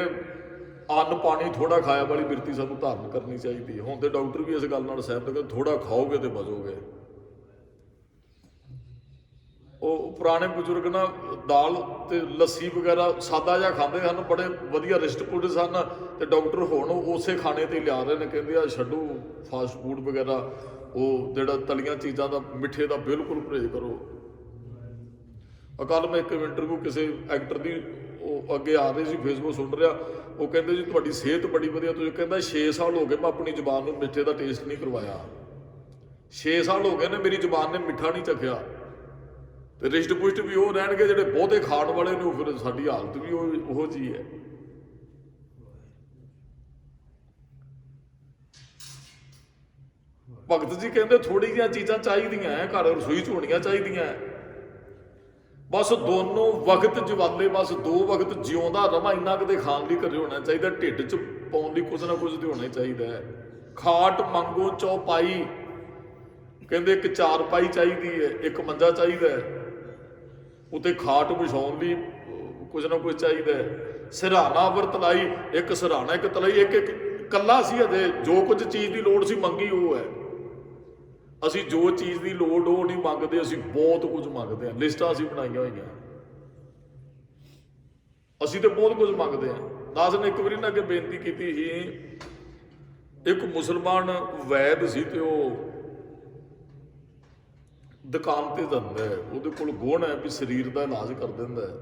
ਅੰਨ ਪਾਣੀ ਥੋੜਾ ਖਾਇਆ ਵਾਲੀ ਬਿਰਤੀ ਸਾਨੂੰ ਧਾਰਨ ਕਰਨੀ ਚਾਹੀਦੀ ਹੈ। ਹੁਣ ਤੇ ਡਾਕਟਰ ਵੀ ਇਸ ਗੱਲ ਨਾਲ ਸਹਿਮਤ ਕਿ ਥੋੜਾ ਖਾਓਗੇ ਤੇ ਬਚੋਗੇ। ਉਹ ਪੁਰਾਣੇ ਬਜ਼ੁਰਗ ਨਾ ਦਾਲ ਤੇ ਲੱਸੀ ਵਗੈਰਾ ਸਾਦਾ ਜਿਹਾ ਖਾਂਦੇ ਹਨ, ਬੜੇ ਵਧੀਆ ਰਿਸ਼ਟ ਪੁਸ਼ਟ ਸਨ। ਤੇ ਡਾਕਟਰ ਹੁਣ ਉਸੇ ਖਾਣੇ ਤੇ ਲਿਆ ਰਹੇ ਨੇ, ਕਹਿੰਦੇ ਆ ਛੱਡੋ ਫਾਸਟ ਫੂਡ ਵਗੈਰਾ, ਉਹ ਜਿਹੜਾ ਤਲੀਆਂ ਚੀਜ਼ਾਂ ਦਾ, ਮਿੱਠੇ ਦਾ ਬਿਲਕੁਲ ਪਰਹੇਜ਼ ਕਰੋ। ਕੱਲ੍ਹ ਮੈਂ ਇੱਕ ਇੰਟਰਵਿਊ ਕਿਸੇ ਐਕਟਰ ਦੀ, ਉਹ ਅੱਗੇ ਆ ਰਹੇ ਸੀ, ਫੇਸਬੁੱਕ ਸੁਣ ਰਿਹਾ, ਉਹ ਕਹਿੰਦੇ ਜੀ ਤੁਹਾਡੀ ਸਿਹਤ ਬੜੀ ਵਧੀਆ। ਤੁਸੀਂ ਕਹਿੰਦਾ 6 ਸਾਲ ਹੋ ਗਏ ਮੈਂ ਆਪਣੀ ਜ਼ੁਬਾਨ ਨੂੰ ਮਿੱਠੇ ਦਾ ਟੇਸਟ ਨਹੀਂ ਕਰਵਾਇਆ। 6 ਸਾਲ ਹੋ ਗਏ ਨੇ ਮੇਰੀ ਜ਼ੁਬਾਨ ਨੇ ਮਿੱਠਾ ਨਹੀਂ ਚੱਖਿਆ। ਤੇ ਰਿਸ਼ਟ ਪੁਸ਼ਟ ਵੀ ਉਹ ਰਹਿਣਗੇ ਜਿਹੜੇ ਬਹੁਤੇ ਖਾਣ ਵਾਲੇ ਨੇ, ਫਿਰ ਸਾਡੀ ਹਾਲਤ ਵੀ ਉਹੋ ਜਿਹੀ ਹੈ। ਭਗਤ ਜੀ ਕਹਿੰਦੇ ਥੋੜੀ ਜਿਹੀਆਂ ਚੀਜ਼ਾਂ ਚਾਹੀਦੀਆਂ ਹੈ, ਘਰ ਰਸੋਈ 'ਚ ਹੋਣੀਆਂ ਚਾਹੀਦੀਆਂ ਹੈ। ਬਸ ਦੋਨੋਂ ਵਕਤ ਜਵਾਲੇ, ਬਸ 2 ਵਕਤ ਜਿਉਂਦਾ ਰਵਾਂ ਇੰਨਾ ਕਦੇ ਖਾਣ ਲਈ ਘਰੇ ਹੋਣਾ ਚਾਹੀਦਾ, ਢਿੱਡ 'ਚ ਪਾਉਣ ਲਈ ਕੁਝ ਨਾ ਕੁਝ ਤੇ ਹੋਣਾ ਚਾਹੀਦਾ ਹੈ। ਖਾਟ ਮੰਗੋ ਚੌਪਾਈ, ਕਹਿੰਦੇ ਇੱਕ ਚਾਰਪਾਈ ਚਾਹੀਦੀ ਹੈ, ਇੱਕ ਮੰਜਾ ਚਾਹੀਦਾ ਹੈ, ਉੱਤੇ ਖਾਟ ਵਿਛਾਉਣ ਲਈ ਕੁਝ ਨਾ ਕੁਝ ਚਾਹੀਦਾ ਹੈ। ਸਿਰਹਾਣਾ ਵਰਤ ਲਾਈ, ਇੱਕ ਸਿਰਹਾਣਾ ਇੱਕ ਤਲਾਈ, ਇੱਕ ਕੱਲਾ ਸੀ ਅਜੇ ਜੋ ਕੁਝ ਚੀਜ਼ ਦੀ ਲੋੜ ਸੀ ਮੰਗੀ ਉਹ ਹੈ। ਅਸੀਂ ਜੋ ਚੀਜ਼ ਦੀ ਲੋੜ ਉਹ ਨਹੀਂ ਮੰਗਦੇ, ਅਸੀਂ ਬਹੁਤ ਕੁਝ ਮੰਗਦੇ ਹਾਂ। ਲਿਸਟਾਂ ਅਸੀਂ ਬਣਾਈਆਂ ਹੋਈਆਂ, ਅਸੀਂ ਤੇ ਬਹੁਤ ਕੁਝ ਮੰਗਦੇ ਹਾਂ। ਦਾਸ ਨੇ ਇੱਕ ਵਾਰੀ ਨਾ ਅੱਗੇ ਬੇਨਤੀ ਕੀਤੀ ਸੀ, ਇੱਕ ਮੁਸਲਮਾਨ ਵੈਦ ਸੀ ਤੇ ਉਹ ਦੁਕਾਨ ਤੇ ਜਾਂਦਾ ਹੈ, ਉਹਦੇ ਕੋਲ ਗੁਣ ਹੈ ਵੀ ਸਰੀਰ ਦਾ ਇਲਾਜ ਕਰ ਦਿੰਦਾ ਹੈ।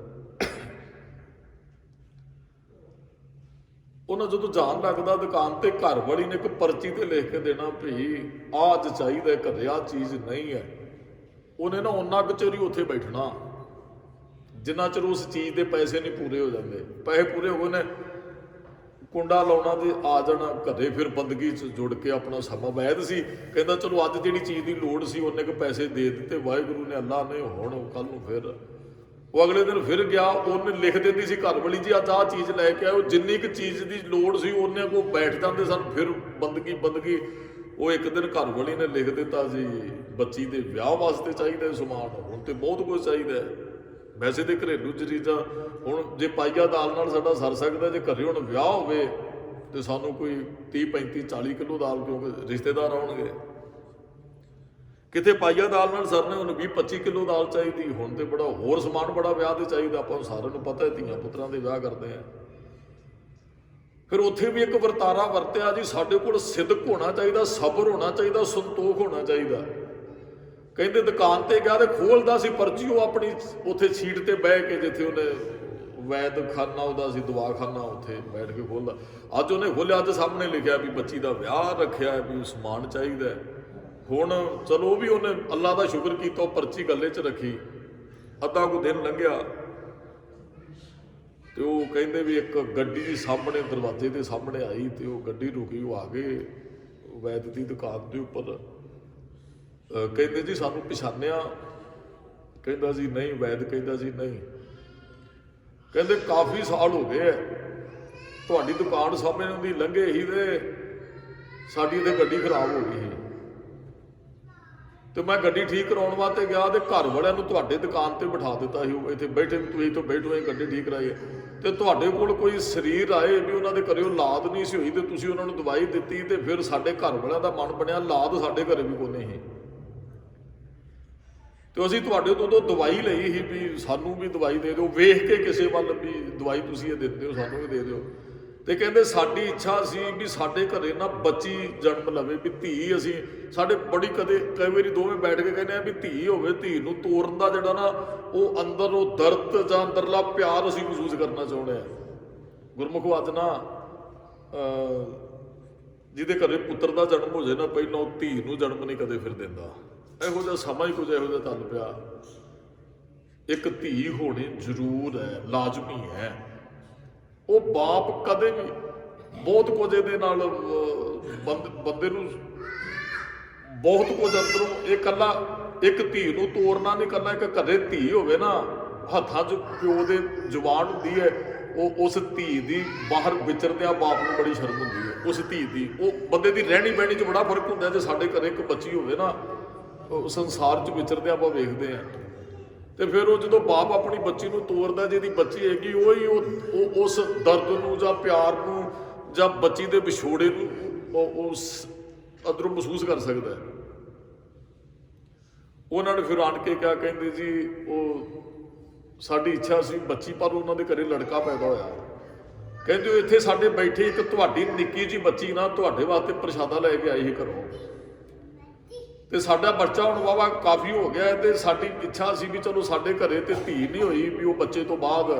ਉਹਨਾਂ ਜਦੋਂ ਜਾਣ ਲੱਗਦਾ ਦੁਕਾਨ ਤੇ, ਘਰ ਵਾਲੀ ਨੇ ਇੱਕ ਪਰਚੀ ਤੇ ਲਿਖ ਕੇ ਦੇਣਾ ਵੀ ਆਹ ਅੱਜ ਚਾਹੀਦਾ, ਘਰੇ ਆਹ ਚੀਜ਼ ਨਹੀਂ ਹੈ। ਉਹਨੇ ਨਾ ਉਹਨਾਂ ਕੁ ਚਿਰ ਹੀ ਉੱਥੇ ਬੈਠਣਾ ਜਿੰਨਾ ਚਿਰ ਉਸ ਚੀਜ਼ ਦੇ ਪੈਸੇ ਨਹੀਂ ਪੂਰੇ ਹੋ ਜਾਂਦੇ। ਪੈਸੇ ਪੂਰੇ ਹੋ ਗਏ ਨੇ, ਕੁੰਡਾ ਲਾਉਣਾ ਤੇ ਆ ਜਾਣਾ ਘਰੇ, ਫਿਰ ਬੰਦਗੀ 'ਚ ਜੁੜ ਕੇ ਆਪਣਾ ਸਮਾਂ। ਵੈਦ ਸੀ, ਕਹਿੰਦਾ ਚਲੋ ਅੱਜ ਜਿਹੜੀ ਚੀਜ਼ ਦੀ ਲੋੜ ਸੀ ਉਹਨੇ ਕੁ ਪੈਸੇ ਦੇ ਦਿੱਤੇ, ਵਾਹਿਗੁਰੂ ਨੇ, ਅੱਲਾ ਨੇ, ਹੁਣ ਕੱਲ ਨੂੰ ਫਿਰ ਉਹ ਅਗਲੇ ਦਿਨ ਫਿਰ ਗਿਆ। ਉਹਨੇ ਲਿਖ ਦਿੰਦੀ ਸੀ ਘਰ ਵਾਲੀ, ਜੀ ਅੱਜ ਆਹ ਚੀਜ਼ ਲੈ ਕੇ ਆਓ। ਜਿੰਨੀ ਕੁ ਚੀਜ਼ ਦੀ ਲੋੜ ਸੀ ਉਹਨੇ ਕੋਲ ਬੈਠ ਜਾਂਦੇ ਸਨ, ਫਿਰ ਬੰਦਗੀ। ਉਹ ਇੱਕ ਦਿਨ ਘਰ ਵਾਲੀ ਨੇ ਲਿਖ ਦਿੱਤਾ ਜੀ ਬੱਚੀ ਦੇ ਵਿਆਹ ਵਾਸਤੇ ਚਾਹੀਦਾ ਸਮਾਨ, ਹੁਣ ਤੇ ਬਹੁਤ ਕੁਝ ਚਾਹੀਦਾ ਹੈ। ਵੈਸੇ ਤੇ ਘਰੇਲੂ ਚੀਜ਼ਾਂ ਹੁਣ ਜੇ ਪਾਈਆ ਦਾਲ ਨਾਲ ਸਾਡਾ ਸਰ ਸਕਦਾ, ਜੇ ਘਰੇ ਹੁਣ ਵਿਆਹ ਹੋਵੇ ਤੇ ਸਾਨੂੰ ਕੋਈ 30 35 40 ਕਿਲੋ ਦਾਲ, ਕਿਉਂਕਿ ਰਿਸ਼ਤੇਦਾਰ ਆਉਣਗੇ। ਕਿਤੇ ਪਾਈਆ ਦਾਲ ਨਾਲ ਸਰ ਨੇ ਉਹਨੂੰ 20 25 ਕਿਲੋ ਦਾਲ ਚਾਹੀਦੀ। ਹੁਣ ਤੇ ਬੜਾ ਹੋਰ ਸਮਾਨ ਬੜਾ ਵਿਆਹ ਤੇ ਚਾਹੀਦਾ। ਆਪਾਂ ਸਾਰਿਆਂ ਨੂੰ ਪਤਾ ਹੈ ਧੀਆਂ ਪੁੱਤਰਾਂ ਦੇ ਵਿਆਹ ਕਰਦੇ ਆ। ਫਿਰ ਉੱਥੇ ਵੀ ਇੱਕ ਵਰਤਾਰਾ ਵਰਤਿਆ ਜੀ, ਸਾਡੇ ਕੋਲ ਸਿਦਕ ਹੋਣਾ ਚਾਹੀਦਾ, ਸਬਰ ਹੋਣਾ ਚਾਹੀਦਾ, ਸੰਤੋਖ ਹੋਣਾ ਚਾਹੀਦਾ। ਕਹਿੰਦੇ ਦੁਕਾਨ ਤੇ ਗਿਆ ਤੇ ਖੋਲਦਾ ਸੀ ਪਰਚੀ, ਉਹ ਆਪਣੀ ਉੱਥੇ ਸੀਟ ਤੇ ਬਹਿ ਕੇ, ਜਿੱਥੇ ਉਹਨੇ ਵੈਦ ਖਾਨਾ ਉਹਦਾ ਸੀ, ਦਵਾਖਾਨਾ, ਉੱਥੇ ਬੈਠ ਕੇ ਖੋਲਦਾ। ਅੱਜ ਉਹਨੇ ਖੋਲਿਆ, ਅੱਜ ਸਾਹਮਣੇ ਲਿਖਿਆ ਵੀ ਬੱਚੀ ਦਾ ਵਿਆਹ ਰੱਖਿਆ, ਵੀ ਸਮਾਨ ਚਾਹੀਦਾ। ਹੁਣ ਚਲੋ ਉਹ ਵੀ ਉਹਨੇ ਅੱਲਾ ਦਾ ਸ਼ੁਕਰ ਕੀਤਾ, ਉਹ ਪਰਚੀ ਗੱਲੇ 'ਚ ਰੱਖੀ। ਅੱਧਾ ਕੁ ਦਿਨ ਲੰਘਿਆ ਤੇ ਉਹ ਕਹਿੰਦੇ ਵੀ ਇੱਕ ਗੱਡੀ ਦੀ ਸਾਹਮਣੇ, ਦਰਵਾਜ਼ੇ ਦੇ ਸਾਹਮਣੇ ਆਈ ਤੇ ਉਹ ਗੱਡੀ ਰੁਕੀ। ਉਹ ਆ ਗਏ ਵੈਦ ਦੀ ਦੁਕਾਨ ਦੇ ਉੱਪਰ। ਕਹਿੰਦੇ ਜੀ ਸਾਨੂੰ ਪਛਾਣਿਆ? ਕਹਿੰਦਾ ਜੀ ਨਹੀਂ। ਵੈਦ ਕਹਿੰਦਾ ਜੀ ਨਹੀਂ। ਕਹਿੰਦੇ ਕਾਫੀ ਸਾਲ ਹੋ ਗਏ ਤੁਹਾਡੀ ਦੁਕਾਨ ਸਾਹਮਣੇ ਦੀ ਲੰਘੇ ਹੀ ਤੇ ਸਾਡੀ ਤੇ ਗੱਡੀ ਖਰਾਬ ਹੋ ਗਈ ਸੀ ਤੇ ਮੈਂ ਗੱਡੀ ਠੀਕ ਕਰਾਉਣ ਵਾਸਤੇ ਗਿਆ ਤੇ ਘਰ ਵਾਲਿਆਂ ਨੂੰ ਤੁਹਾਡੇ ਦੁਕਾਨ ਤੇ ਬਿਠਾ ਦਿੱਤਾ ਸੀ। ਉਹ ਇੱਥੇ ਬੈਠੇ, ਤੁਸੀਂ ਤੋਂ ਬੈਠੋ, ਇਹ ਗੱਡੀ ਠੀਕ ਕਰਾਈ ਤੇ ਤੁਹਾਡੇ ਕੋਲ ਕੋਈ ਸਰੀਰ ਆਏ ਵੀ ਉਹਨਾਂ ਦੇ ਘਰੇ ਔਲਾਦ ਨਹੀਂ ਸੀ ਹੋਈ ਤੇ ਤੁਸੀਂ ਉਹਨਾਂ ਨੂੰ ਦਵਾਈ ਦਿੱਤੀ ਤੇ ਫਿਰ ਸਾਡੇ ਘਰ ਵਾਲਿਆਂ ਦਾ ਮਨ ਬਣਿਆ ਔਲਾਦ ਸਾਡੇ ਘਰੇ ਵੀ ਕੋਈ ਨਹੀਂ ਸੀ ਤੇ ਅਸੀਂ ਤੁਹਾਡੇ ਤੋਂ ਦਵਾਈ ਲਈ ਸੀ ਵੀ ਸਾਨੂੰ ਵੀ ਦਵਾਈ ਦੇ ਦਿਓ, ਵੇਖ ਕੇ ਕਿਸੇ ਵੱਲ ਵੀ ਦਵਾਈ ਤੁਸੀਂ ਇਹ ਦਿੰਦੇ ਹੋ ਸਾਨੂੰ ਵੀ ਦੇ ਦਿਓ। ਤੇ ਕਹਿੰਦੇ ਸਾਡੀ ਇੱਛਾ ਸੀ ਵੀ ਸਾਡੇ ਘਰੇ ਨਾ ਬੱਚੀ ਜਨਮ ਲਵੇ, ਵੀ ਧੀ। ਅਸੀਂ ਸਾਡੇ ਬੜੀ ਕਈ ਵਾਰੀ ਦੋਵੇਂ ਬੈਠ ਕੇ ਕਹਿੰਦੇ ਆ ਵੀ ਧੀ ਹੋਵੇ, ਧੀ ਨੂੰ ਤੋਰਨ ਦਾ ਜਿਹੜਾ ਨਾ ਉਹ ਅੰਦਰ ਉਹ ਦਰਦ ਜਾਂ ਅੰਦਰਲਾ ਪਿਆਰ ਅਸੀਂ ਮਹਿਸੂਸ ਕਰਨਾ ਚਾਹੁੰਦੇ ਹਾਂ। ਗੁਰਮੁਖ ਅੱਜ ਨਾ ਜਿਹਦੇ ਘਰੇ ਪੁੱਤਰ ਦਾ ਜਨਮ ਹੋ ਜਾਏ ਨਾ, ਪਹਿਲਾਂ ਉਹ ਧੀ ਨੂੰ ਜਨਮ ਨਹੀਂ ਕਦੇ ਫਿਰ ਦਿੰਦਾ। ਇਹੋ ਜਿਹਾ ਸਮਾਂ ਹੀ ਕੁਝ ਇਹੋ ਜਿਹਾ ਚੱਲ ਪਿਆ। ਇੱਕ ਧੀ ਹੋਣੀ ਜ਼ਰੂਰ ਹੈ, ਲਾਜ਼ਮੀ ਹੈ। ਉਹ ਬਾਪ ਕਦੇ ਵੀ ਬਹੁਤ ਕੁਝ ਇਹਦੇ ਨਾਲ ਬੰਦੇ ਨੂੰ ਬਹੁਤ ਕੁਝ ਅੰਦਰੋਂ, ਇਹ ਇਕੱਲਾ ਇੱਕ ਧੀ ਨੂੰ ਤੋਰਨਾ ਨਹੀਂ ਕਰਨਾ। ਇੱਕ ਘਰੇ ਧੀ ਹੋਵੇ ਨਾ, ਹੱਥਾਂ 'ਚ ਪਿਓ ਦੇ ਜ਼ੁਬਾਨ ਹੁੰਦੀ ਹੈ, ਉਹ ਉਸ ਧੀ ਦੀ ਬਾਹਰ ਵਿਚਰਦਿਆਂ ਬਾਪ ਨੂੰ ਬੜੀ ਸ਼ਰਮ ਹੁੰਦੀ ਹੈ। ਉਸ ਧੀ ਦੀ, ਉਹ ਬੰਦੇ ਦੀ ਰਹਿਣੀ ਬਹਿਣੀ 'ਚ ਬੜਾ ਫਰਕ ਹੁੰਦਾ। ਜੇ ਸਾਡੇ ਘਰੇ ਇੱਕ ਬੱਚੀ ਹੋਵੇ ਨਾ, ਸੰਸਾਰ 'ਚ ਵਿਚਰਦਿਆਂ ਆਪਾਂ ਵੇਖਦੇ ਹਾਂ ਤੇ ਫਿਰ ਉਹ ਜਦੋਂ ਬਾਪ ਆਪਣੀ ਬੱਚੀ ਨੂੰ ਤੋਰਦਾ, ਜਿਹਦੀ ਬੱਚੀ ਹੈਗੀ ਉਹੀ ਉਹ ਉਸ ਦਰਦ ਨੂੰ ਜਾਂ ਪਿਆਰ ਨੂੰ ਜਾਂ ਬੱਚੀ ਦੇ ਵਿਛੋੜੇ ਨੂੰ ਉਸ ਅੰਦਰੋਂ ਮਹਿਸੂਸ ਕਰ ਸਕਦਾ ਹੈ। ਉਹਨਾਂ ਨੇ ਫਿਰ ਆਣ ਕੇ ਕਿਹਾ, ਕਹਿੰਦੇ ਜੀ ਉਹ ਸਾਡੀ ਇੱਛਾ ਸੀ ਬੱਚੀ, ਪਰ ਉਹਨਾਂ ਦੇ ਘਰੇ ਲੜਕਾ ਪੈਦਾ ਹੋਇਆ। ਕਹਿੰਦੇ ਉਹ ਇੱਥੇ ਸਾਡੇ ਬੈਠੇ ਇੱਕ ਤੁਹਾਡੀ ਨਿੱਕੀ ਜਿਹੀ ਬੱਚੀ ਨਾ ਤੁਹਾਡੇ ਵਾਸਤੇ ਪ੍ਰਸ਼ਾਦਾ ਲੈ ਕੇ ਆਈ ਸੀ ਘਰੋਂ ਤੇ ਸਾਡਾ ਬੱਚਾ ਹੁਣ ਵਾਵਾ ਕਾਫੀ ਹੋ ਗਿਆ ਤੇ ਸਾਡੀ ਇੱਛਾ ਸੀ ਵੀ ਚਲੋ ਸਾਡੇ ਘਰੇ ਤੇ ਧੀ ਨਹੀਂ ਹੋਈ, ਵੀ ਉਹ ਬੱਚੇ ਤੋਂ ਬਾਅਦ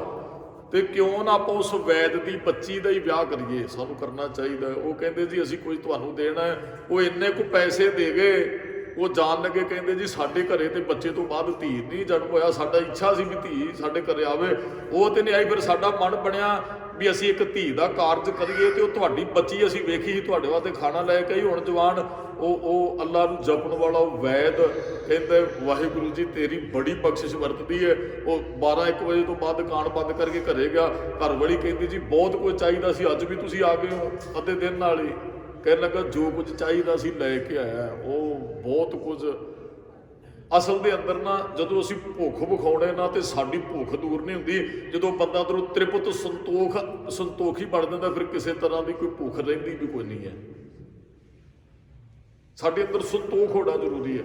ਤੇ ਕਿਉਂ ਨਾ ਆਪਾਂ ਉਸ ਵੈਦ ਦੀ ਬੱਚੀ ਦਾ ਹੀ ਵਿਆਹ ਕਰੀਏ, ਸਾਨੂੰ ਕਰਨਾ ਚਾਹੀਦਾ। ਉਹ ਕਹਿੰਦੇ ਜੀ ਅਸੀਂ ਕੁਝ ਤੁਹਾਨੂੰ ਦੇਣਾ ਹੈ। ਉਹ ਇੰਨੇ ਕੁ ਪੈਸੇ ਦੇ ਗਏ। ਉਹ ਜਾਣ ਲੱਗੇ, ਕਹਿੰਦੇ ਜੀ ਸਾਡੇ ਘਰੇ ਤੇ ਬੱਚੇ ਤੋਂ ਬਾਅਦ ਧੀ ਨਹੀਂ ਜਨਮ ਹੋਇਆ, ਸਾਡਾ ਇੱਛਾ ਸੀ ਵੀ ਧੀ ਸਾਡੇ ਘਰੇ ਆਵੇ, ਉਹ ਤੇ ਨਹੀਂ ਆਈ। ਫਿਰ ਸਾਡਾ ਮਨ ਬਣਿਆ ਵੀ ਅਸੀਂ ਇੱਕ ਧੀ ਦਾ ਕਾਰਜ ਕਰੀਏ ਤੇ ਉਹ ਤੁਹਾਡੀ ਬੱਚੀ ਅਸੀਂ ਵੇਖੀ ਸੀ ਤੁਹਾਡੇ ਵਾਸਤੇ ਖਾਣਾ ਲੈ ਕੇ ਆਈ। ਹੁਣ ਜਵਾਨ ਉਹ ਅੱਲਾ ਨੂੰ ਜਪਣ ਵਾਲਾ ਉਹ ਵੈਦ ਕਹਿੰਦੇ ਵਾਹਿਗੁਰੂ ਜੀ ਤੇਰੀ ਬੜੀ ਬਖਸ਼ਿਸ਼ ਵਰਤਦੀ ਹੈ। ਉਹ 12-1 ਵਜੇ ਤੋਂ ਬਾਅਦ ਦੁਕਾਨ ਬੰਦ ਕਰਕੇ ਘਰੇ ਗਿਆ। ਘਰ ਵਾਲੀ ਕਹਿੰਦੀ ਜੀ ਬਹੁਤ ਕੁਝ ਚਾਹੀਦਾ ਸੀ, ਅੱਜ ਵੀ ਤੁਸੀਂ ਆ ਗਏ ਹੋ ਅੱਧੇ ਦਿਨ ਨਾਲ ਹੀ। ਕਹਿਣ ਲੱਗਾ ਜੋ ਕੁਝ ਚਾਹੀਦਾ ਸੀ ਲੈ ਕੇ ਆਇਆ। ਉਹ ਬਹੁਤ ਕੁਝ ਅਸਲ ਦੇ ਅੰਦਰ ਨਾ ਜਦੋਂ ਅਸੀਂ ਭੁੱਖ ਵਿਖਾਉਣੇ ਨਾ ਤੇ ਸਾਡੀ ਭੁੱਖ ਦੂਰ ਨਹੀਂ ਹੁੰਦੀ। ਜਦੋਂ ਬੰਦਾ ਅੰਦਰੋਂ ਤ੍ਰਿਪਤ ਸੰਤੋਖੀ ਬਣ ਜਾਂਦਾ ਫਿਰ ਕਿਸੇ ਤਰ੍ਹਾਂ ਦੀ ਕੋਈ ਭੁੱਖ ਰਹਿੰਦੀ ਵੀ ਕੋਈ ਨਹੀਂ ਹੈ। ਸਾਡੇ ਅੰਦਰ ਸੰਤੋਖ ਹੋਣਾ ਜ਼ਰੂਰੀ ਹੈ।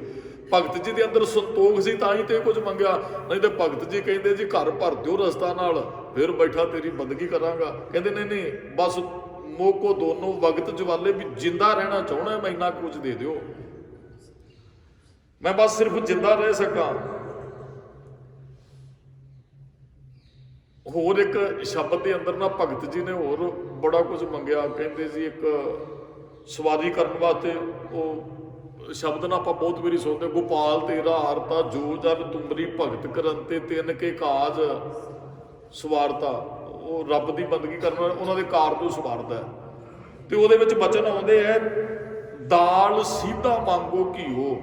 ਭਗਤ ਜੀ ਦੇ ਅੰਦਰ ਸੰਤੋਖ ਸੀ ਤਾਂ ਹੀ ਤੇ ਕੁਝ ਮੰਗਿਆ, ਨਹੀਂ ਤੇ ਭਗਤ ਜੀ ਕਹਿੰਦੇ ਜੀ ਘਰ ਭਰ ਦਿਓ ਰਸਤਾ ਨਾਲ ਫਿਰ ਬੈਠਾ ਤੇਰੀ ਬੰਦਗੀ ਕਰਾਂਗਾ। ਕਹਿੰਦੇ ਨਹੀਂ ਬਸ ਮੋਕੋ ਦੋਨੋਂ ਵਕਤ ਜਵਾਲੇ ਵੀ ਜਿੰਦਾ ਰਹਿਣਾ ਚਾਹੁੰਦਾ ਮੈਂ ਇੰਨਾ ਕੁਝ ਦੇ ਦਿਓ, ਮੈਂ ਬਸ ਸਿਰਫ ਜਿੰਦਾ ਰਹਿ ਸਕਾਂ। ਹੋਰ ਇੱਕ ਸ਼ਬਦ ਦੇ ਅੰਦਰ ਨਾ ਭਗਤ ਜੀ ਨੇ ਹੋਰ ਬੜਾ ਕੁਝ ਮੰਗਿਆ। ਕਹਿੰਦੇ ਜੀ ਇੱਕ ਸਵਾਰੀ ਕਰਨ ਵਾਸਤੇ ਉਹ ਸ਼ਬਦ ਨਾ ਆਪਾਂ ਬਹੁਤ ਵਾਰੀ ਸੁਣਦੇ, ਗੋਪਾਲ ਤੇਰਾ ਆਰਤਾ ਜੋ ਜਨ ਤੁਮਰੀ ਭਗਤ ਕਰਨ ਤੇ ਤਿੰਨ ਕੇ ਕਾਜ ਸਵਾਰਤਾ। ਉਹ ਰੱਬ ਦੀ ਬੰਦਗੀ ਕਰਨ ਉਹਨਾਂ ਦੇ ਕਾਰ ਤੋਂ ਸਵਾਰਦਾ ਤੇ ਉਹਦੇ ਵਿੱਚ ਬਚਨ ਆਉਂਦੇ ਹੈ ਦਾਲ ਸੀਧਾ ਮੰਗੋ ਘੀਓ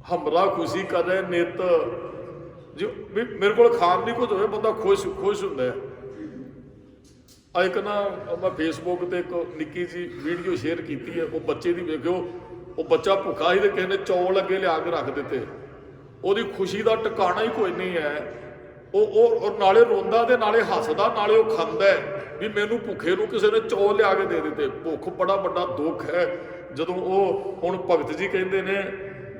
ਹਮਰਾ ਖੁਸ਼ੀ ਕਰੇ ਨਿਤ। ਜੋ ਵੀ ਮੇਰੇ ਕੋਲ ਖਾਣ ਲਈ ਕੁਝ ਹੋਵੇ ਬੰਦਾ ਖੁਸ਼ ਹੁੰਦਾ ਹੈ। ਇੱਕ ਨਾ ਮੈਂ ਫੇਸਬੁੱਕ ਤੇ ਇੱਕ ਨਿੱਕੀ ਜੀ ਵੀਡੀਓ ਸ਼ੇਅਰ ਕੀਤੀ ਹੈ। ਉਹ ਬੱਚੇ ਦੀ ਵੇਖਿਓ, ਉਹ ਬੱਚਾ ਭੁੱਖਾ ਸੀ ਤੇ ਕਿਸੇ ਨੇ ਚੌਲ ਅੱਗੇ ਲਿਆ ਕੇ ਰੱਖ ਦਿੱਤੇ। ਉਹਦੀ ਖੁਸ਼ੀ ਦਾ ਟਿਕਾਣਾ ਹੀ ਕੋਈ ਨਹੀਂ ਹੈ। ਉਹ ਨਾਲੇ ਰੋਂਦਾ ਤੇ ਨਾਲੇ ਹੱਸਦਾ ਨਾਲੇ ਉਹ ਖਾਂਦਾ ਵੀ ਮੈਨੂੰ ਭੁੱਖੇ ਨੂੰ ਕਿਸੇ ਨੇ ਚੌਲ ਲਿਆ ਕੇ ਦੇ ਦਿੱਤੇ। ਭੁੱਖ ਬੜਾ ਵੱਡਾ ਦੁੱਖ ਹੈ। ਜਦੋਂ ਉਹ ਹੁਣ ਭਗਤ ਜੀ ਕਹਿੰਦੇ ਨੇ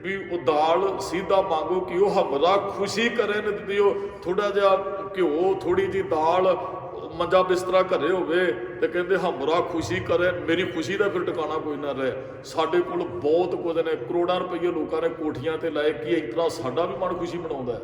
ਵੀ ਉਹ ਦਾਲ ਸੀਧਾ ਮੰਗੋ ਕਿ ਉਹ ਹਮਰਾ ਖੁਸ਼ੀ ਕਰੇ ਨਿਤ ਦਿਓ। ਥੋੜਾ ਜਿਹਾ ਘਿਓ ਥੋੜੀ ਜਿਹੀ ਦਾਲ ਮੰਜਾ ਬਿਸਤਰਾ ਘਰੇ ਹੋਵੇ ਤੇ ਕਹਿੰਦੇ ਹਮਰਾ ਖੁਸ਼ੀ ਕਰੇ। ਮੇਰੀ ਖੁਸ਼ੀ ਦਾ ਫਿਰ ਟਿਕਾਣਾ ਕੋਈ ਨਾ ਰਹੇ। ਸਾਡੇ ਕੋਲ ਬਹੁਤ ਕੁਝ ਨੇ, ਕਰੋੜਾਂ ਰੁਪਏ ਲੋਕਾਂ ਨੇ ਕੋਠੀਆਂ ਤੇ ਲਾਏ ਕਿ ਇਸ ਤਰ੍ਹਾਂ ਸਾਡਾ ਵੀ ਮਨ ਖੁਸ਼ੀ ਮਨਾਉਂਦਾ ਹੈ।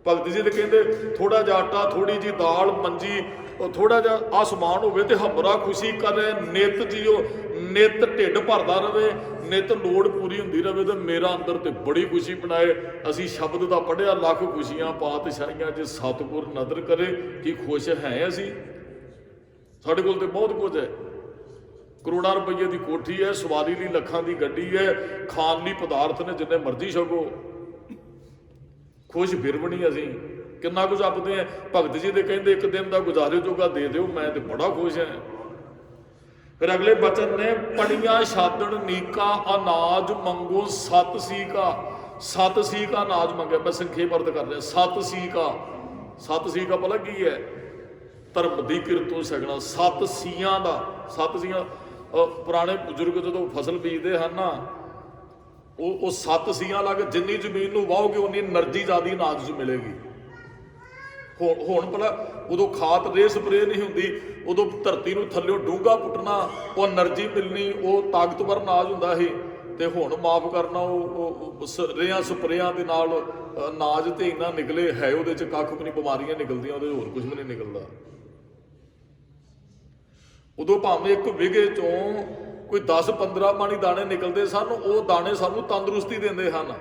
ਭਗਤ ਜੀ ਤੇ ਕਹਿੰਦੇ ਥੋੜਾ ਜਿਹਾ ਆਟਾ ਥੋੜੀ ਜਿਹੀ ਦਾਲ ਮੰਜੀ ਉਹ ਥੋੜਾ ਜਿਹਾ ਆਸਮਾਨ ਹੋਵੇ ਤੇ ਹਮਰਾ ਖੁਸ਼ੀ ਕਰੇ ਨਿਤ ਜੀਓ। ਨਿਤ ਢਿੱਡ ਭਰਦਾ ਰਵੇ, ਨਿਤ ਲੋੜ ਪੂਰੀ ਹੁੰਦੀ ਰਵੇ ਤੇ ਮੇਰਾ ਅੰਦਰ ਤੇ ਬੜੀ ਖੁਸ਼ੀ ਬਣਾਏ। ਅਸੀਂ ਸ਼ਬਦ ਦਾ ਪੜ੍ਹਿਆ ਲੱਖ ਖੁਸ਼ੀਆਂ ਪਾਤਸ਼ਾਹੀਆਂ ਜੇ ਸਤਿਗੁਰ ਨਦਰ ਕਰੇ ਕਿ ਖੁਸ਼ ਹੈ ਅਸੀਂ। ਸਾਡੇ ਕੋਲ ਤੇ ਬਹੁਤ ਕੁਝ ਹੈ, ਕਰੋੜਾਂ ਰੁਪਏ ਦੀ ਕੋਠੀ ਹੈ, ਸਵਾਰੀ ਲਈ ਲੱਖਾਂ ਦੀ ਗੱਡੀ ਹੈ, ਖਾਣ ਲਈ ਪਦਾਰਥ ਨੇ ਜਿੰਨੇ ਮਰਜ਼ੀ ਛਕੋ, ਖੁਸ਼ ਫਿਰ ਵੀ ਨਹੀਂ। ਅਸੀਂ ਕਿੰਨਾ ਕੁਝ ਜਪਦੇ ਆ। ਭਗਤ ਜੀ ਦੇ ਕਹਿੰਦੇ ਇੱਕ ਦਿਨ ਦਾ ਗੁਜ਼ਾਰੇ ਜੋਗਾ ਦੇ ਦਿਓ ਮੈਂ ਤੇ ਬੜਾ ਖੁਸ਼ ਹਾਂ। ਫਿਰ ਅਗਲੇ ਬਚਨ ਨੇ ਪਣੀਆਂ ਛਾਦਣ ਨੀਕਾ ਅਨਾਜ ਮੰਗੋ ਸਤ ਸੀਕਾ। ਸਤ ਸੀਕਾ ਅਨਾਜ ਮੰਗਿਆ। ਮੈਂ ਸੰਖੇਪ ਅਰਥ ਕਰ ਰਿਹਾ। ਸਤ ਸੀਕਾ ਭਲਾ ਕੀ ਹੈ? ਧਰਮ ਦੀ ਕਿਰਤੋਂ ਛਕਣਾ। ਸੱਤ ਸੀਆਂ ਦਾ, ਸੱਤ ਸੀਆਂ ਪੁਰਾਣੇ ਬਜ਼ੁਰਗ ਜਦੋਂ ਫਸਲ ਬੀਜਦੇ ਹਨ ਨਾ ਉਹ 7 ਸੀਆਂ ਲੱਗ ਜਿੰਨੀ ਜ਼ਮੀਨ ਨੂੰ ਵਾਹੋਗੇ ਉਨੀ એનર્ਜੀ ਜ਼ਿਆਦੀ ਅਨਾਜ 'ਚ ਮਿਲੇਗੀ। ਹੁਣ ਭਲਾ ਉਦੋਂ ਖਾਦ ਰੇ ਸਪਰੇ ਨਹੀਂ ਹੁੰਦੀ, ਉਦੋਂ ਧਰਤੀ ਨੂੰ ਥੱਲਿਓਂ ਡੂੰਘਾ ਪੁੱਟਣਾ, ਉਹ એનર્ਜੀ ਮਿਲਣੀ, ਉਹ ਤਾਕਤਵਰ ਅਨਾਜ ਹੁੰਦਾ ਸੀ। ਤੇ ਹੁਣ ਮਾਫ ਕਰਨਾ ਉਹ ਰੇਹਾਂ ਸਪਰੇਆਂ ਦੇ ਨਾਲ ਅਨਾਜ ਤੇ ਇੰਨਾ ਨਿਕਲੇ ਹੈ ਉਹਦੇ 'ਚ ਕੱਖ ਵੀ ਨਹੀਂ, ਬਿਮਾਰੀਆਂ ਨਿਕਲਦੀਆਂ ਉਹਦੇ, ਹੋਰ ਕੁਝ ਵੀ ਨਹੀਂ ਨਿਕਲਦਾ। ਉਦੋਂ ਭਾਵੇਂ ਇੱਕ ਵਿਗੇ ਚੋਂ ਕੋਈ 10-15 ਮਣ ਦਾਣੇ ਨਿਕਲਦੇ ਸਨ, ਉਹ ਦਾਣੇ ਸਾਨੂੰ ਤੰਦਰੁਸਤੀ ਦਿੰਦੇ ਹਨ।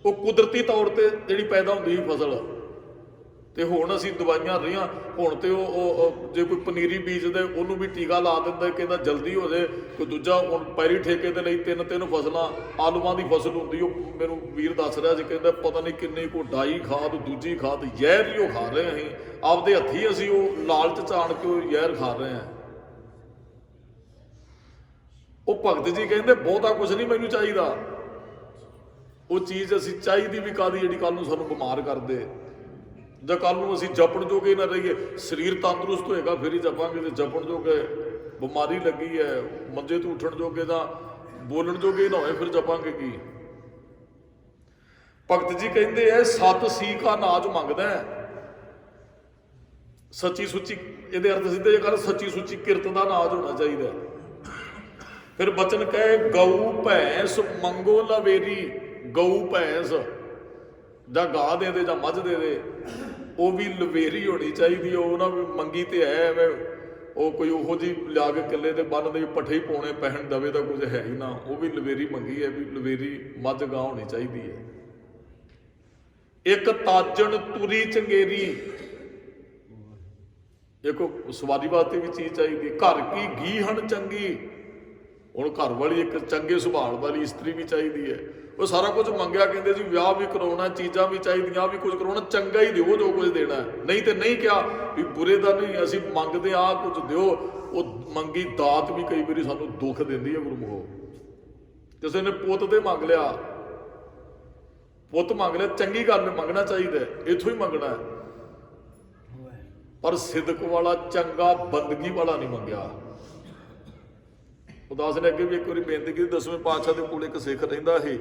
ਉਹ ਕੁਦਰਤੀ ਤੌਰ ਤੇ ਜਿਹੜੀ ਪੈਦਾ ਹੁੰਦੀ ਸੀ ਫਸਲ। ਤੇ ਹੁਣ ਅਸੀਂ ਦਵਾਈਆਂ ਰਹੀਆਂ। ਹੁਣ ਤੇ ਉਹ ਜੇ ਕੋਈ ਪਨੀਰੀ ਬੀਜਦੇ ਉਹਨੂੰ ਵੀ ਟੀਕਾ ਲਾ ਦਿੰਦਾ, ਕਹਿੰਦਾ ਜਲਦੀ ਹੋ ਜਾਏ। ਕੋਈ ਦੂਜਾ ਹੁਣ ਪੈਰੀ ਠੇਕੇ ਦੇ ਲਈ 3-3 ਫਸਲਾਂ, ਆਲੂਆਂ ਦੀ ਫਸਲ ਹੁੰਦੀ, ਉਹ ਮੈਨੂੰ ਵੀਰ ਦੱਸ ਰਿਹਾ ਸੀ, ਕਹਿੰਦਾ ਪਤਾ ਨਹੀਂ ਕਿੰਨੀ ਕੋ ਡਾਈ ਖਾਦ, ਦੂਜੀ ਖਾਦ, ਜ਼ਹਿਰ ਹੀ ਉਹ ਖਾ ਰਹੇ ਅਸੀਂ ਆਪਦੇ ਹੱਥੀਂ। ਅਸੀਂ ਉਹ ਲਾਲਚ ਚ ਆਣ ਕੇ ਉਹ ਜ਼ਹਿਰ ਖਾ ਰਹੇ ਹਾਂ। ਉਹ ਭਗਤ ਜੀ ਕਹਿੰਦੇ ਬਹੁਤਾ ਕੁਝ ਨਹੀਂ ਮੈਨੂੰ ਚਾਹੀਦਾ। ਉਹ ਚੀਜ਼ ਅਸੀਂ ਚਾਹੀਦੀ ਵੀ ਕਾਹਦੀ ਜਿਹੜੀ ਕੱਲ ਨੂੰ ਸਾਨੂੰ ਬਿਮਾਰ ਕਰ ਦੇ, ਜਾਂ ਕੱਲ ਨੂੰ ਅਸੀਂ ਜਪਣ ਜੋਗੇ ਨਾ ਰਹੀਏ। ਸਰੀਰ ਤੰਦਰੁਸਤ ਹੋਏਗਾ ਫਿਰ ਹੀ ਜਪਾਂਗੇ। ਤੇ ਜਪਣ ਜੋਗੇ ਬਿਮਾਰੀ ਲੱਗੀ ਹੈ, ਮੰਜੇ ਤੋਂ ਉੱਠਣ ਜੋਗੇ ਜਾਂ ਬੋਲਣ ਜੋਗੇ ਨਾ ਹੋਏ ਫਿਰ ਜਪਾਂਗੇ ਕੀ। ਭਗਤ ਜੀ ਕਹਿੰਦੇ ਐ ਸਤ ਸੀਕਾ ਅਨਾਜ ਮੰਗਦਾ ਹੈ। ਸੱਚੀ ਸੁੱਚੀ, ਇਹਦੇ ਅਰਥ ਸਿੱਧੇ ਕਰ ਸੱਚੀ ਸੁੱਚੀ ਕਿਰਤ ਦਾ ਅਨਾਜ ਹੋਣਾ ਚਾਹੀਦਾ। ਫਿਰ ਬਚਨ ਕਹੇ ਗਊ ਭੈਂਸ ਮੰਗੋ ਲਵੇਰੀ। ਗਊ ਭੈਂਸ ਜਾਂ ਗਾਂ ਦੇ ਦੇ ਜਾਂ ਮੱਝ ਦੇ ਦੇ, ਉਹ ਵੀ ਲਵੇਰੀ ਹੋਣੀ ਚਾਹੀਦੀ। ਉਹ ਨਾ ਵੀ ਮੰਗੀ ਤੇ ਹੈ ਐਵੇਂ ਉਹ ਕੋਈ ਉਹੋ ਜਿਹੀ ਲਿਆ ਕੇ ਕਿੱਲੇ ਤੇ ਬੰਨ ਦੇ ਪੱਠੇ ਹੀ ਪਾਉਣੇ ਪਹਿਣ ਦਵੇ ਤਾਂ ਕੁਝ ਹੈ ਹੀ ਨਾ। ਉਹ ਵੀ ਲਵੇਰੀ ਮੰਗੀ ਹੈ, ਵੀ ਲਵੇਰੀ ਮੱਝ ਗਾਂ ਹੋਣੀ ਚਾਹੀਦੀ ਹੈ। ਇੱਕ ਤਾਜਣ ਤੁਰੀ ਚੰਗੇਰੀ। एक सवारी वास्ते भी चीज़ चाहिए। घर की गीहण चंगी, हुण घर वाली एक चंगे सुभाव वाली इस्त्री भी चाहिए है। वो सारा कुछ मंगया, कहते जी विआह भी करवाना, चीज़ां भी चाहिए, भी कुछ करवाना, चंगा ही दिओ जो कुछ देना है। नहीं तो नहीं क्या भी बुरे का नहीं, असीं मंगते आ कुछ दिओ। वो मंगी दात भी कई बार सानूं दुख दिंदी है गुरमुखो। किसी ने पुੱਤ ते मंग लिया, पुੱਤ मंग लिया, चंगी गल मंगना चाहिए, इथों ही मंगना है। पर सिदक वाला चंगा बंदगी वाला नहीं मंगया। उदास ने अगे भी एक बार बेनती की, 10वें पातशाह के कोल एक सिख रहिंदा ही,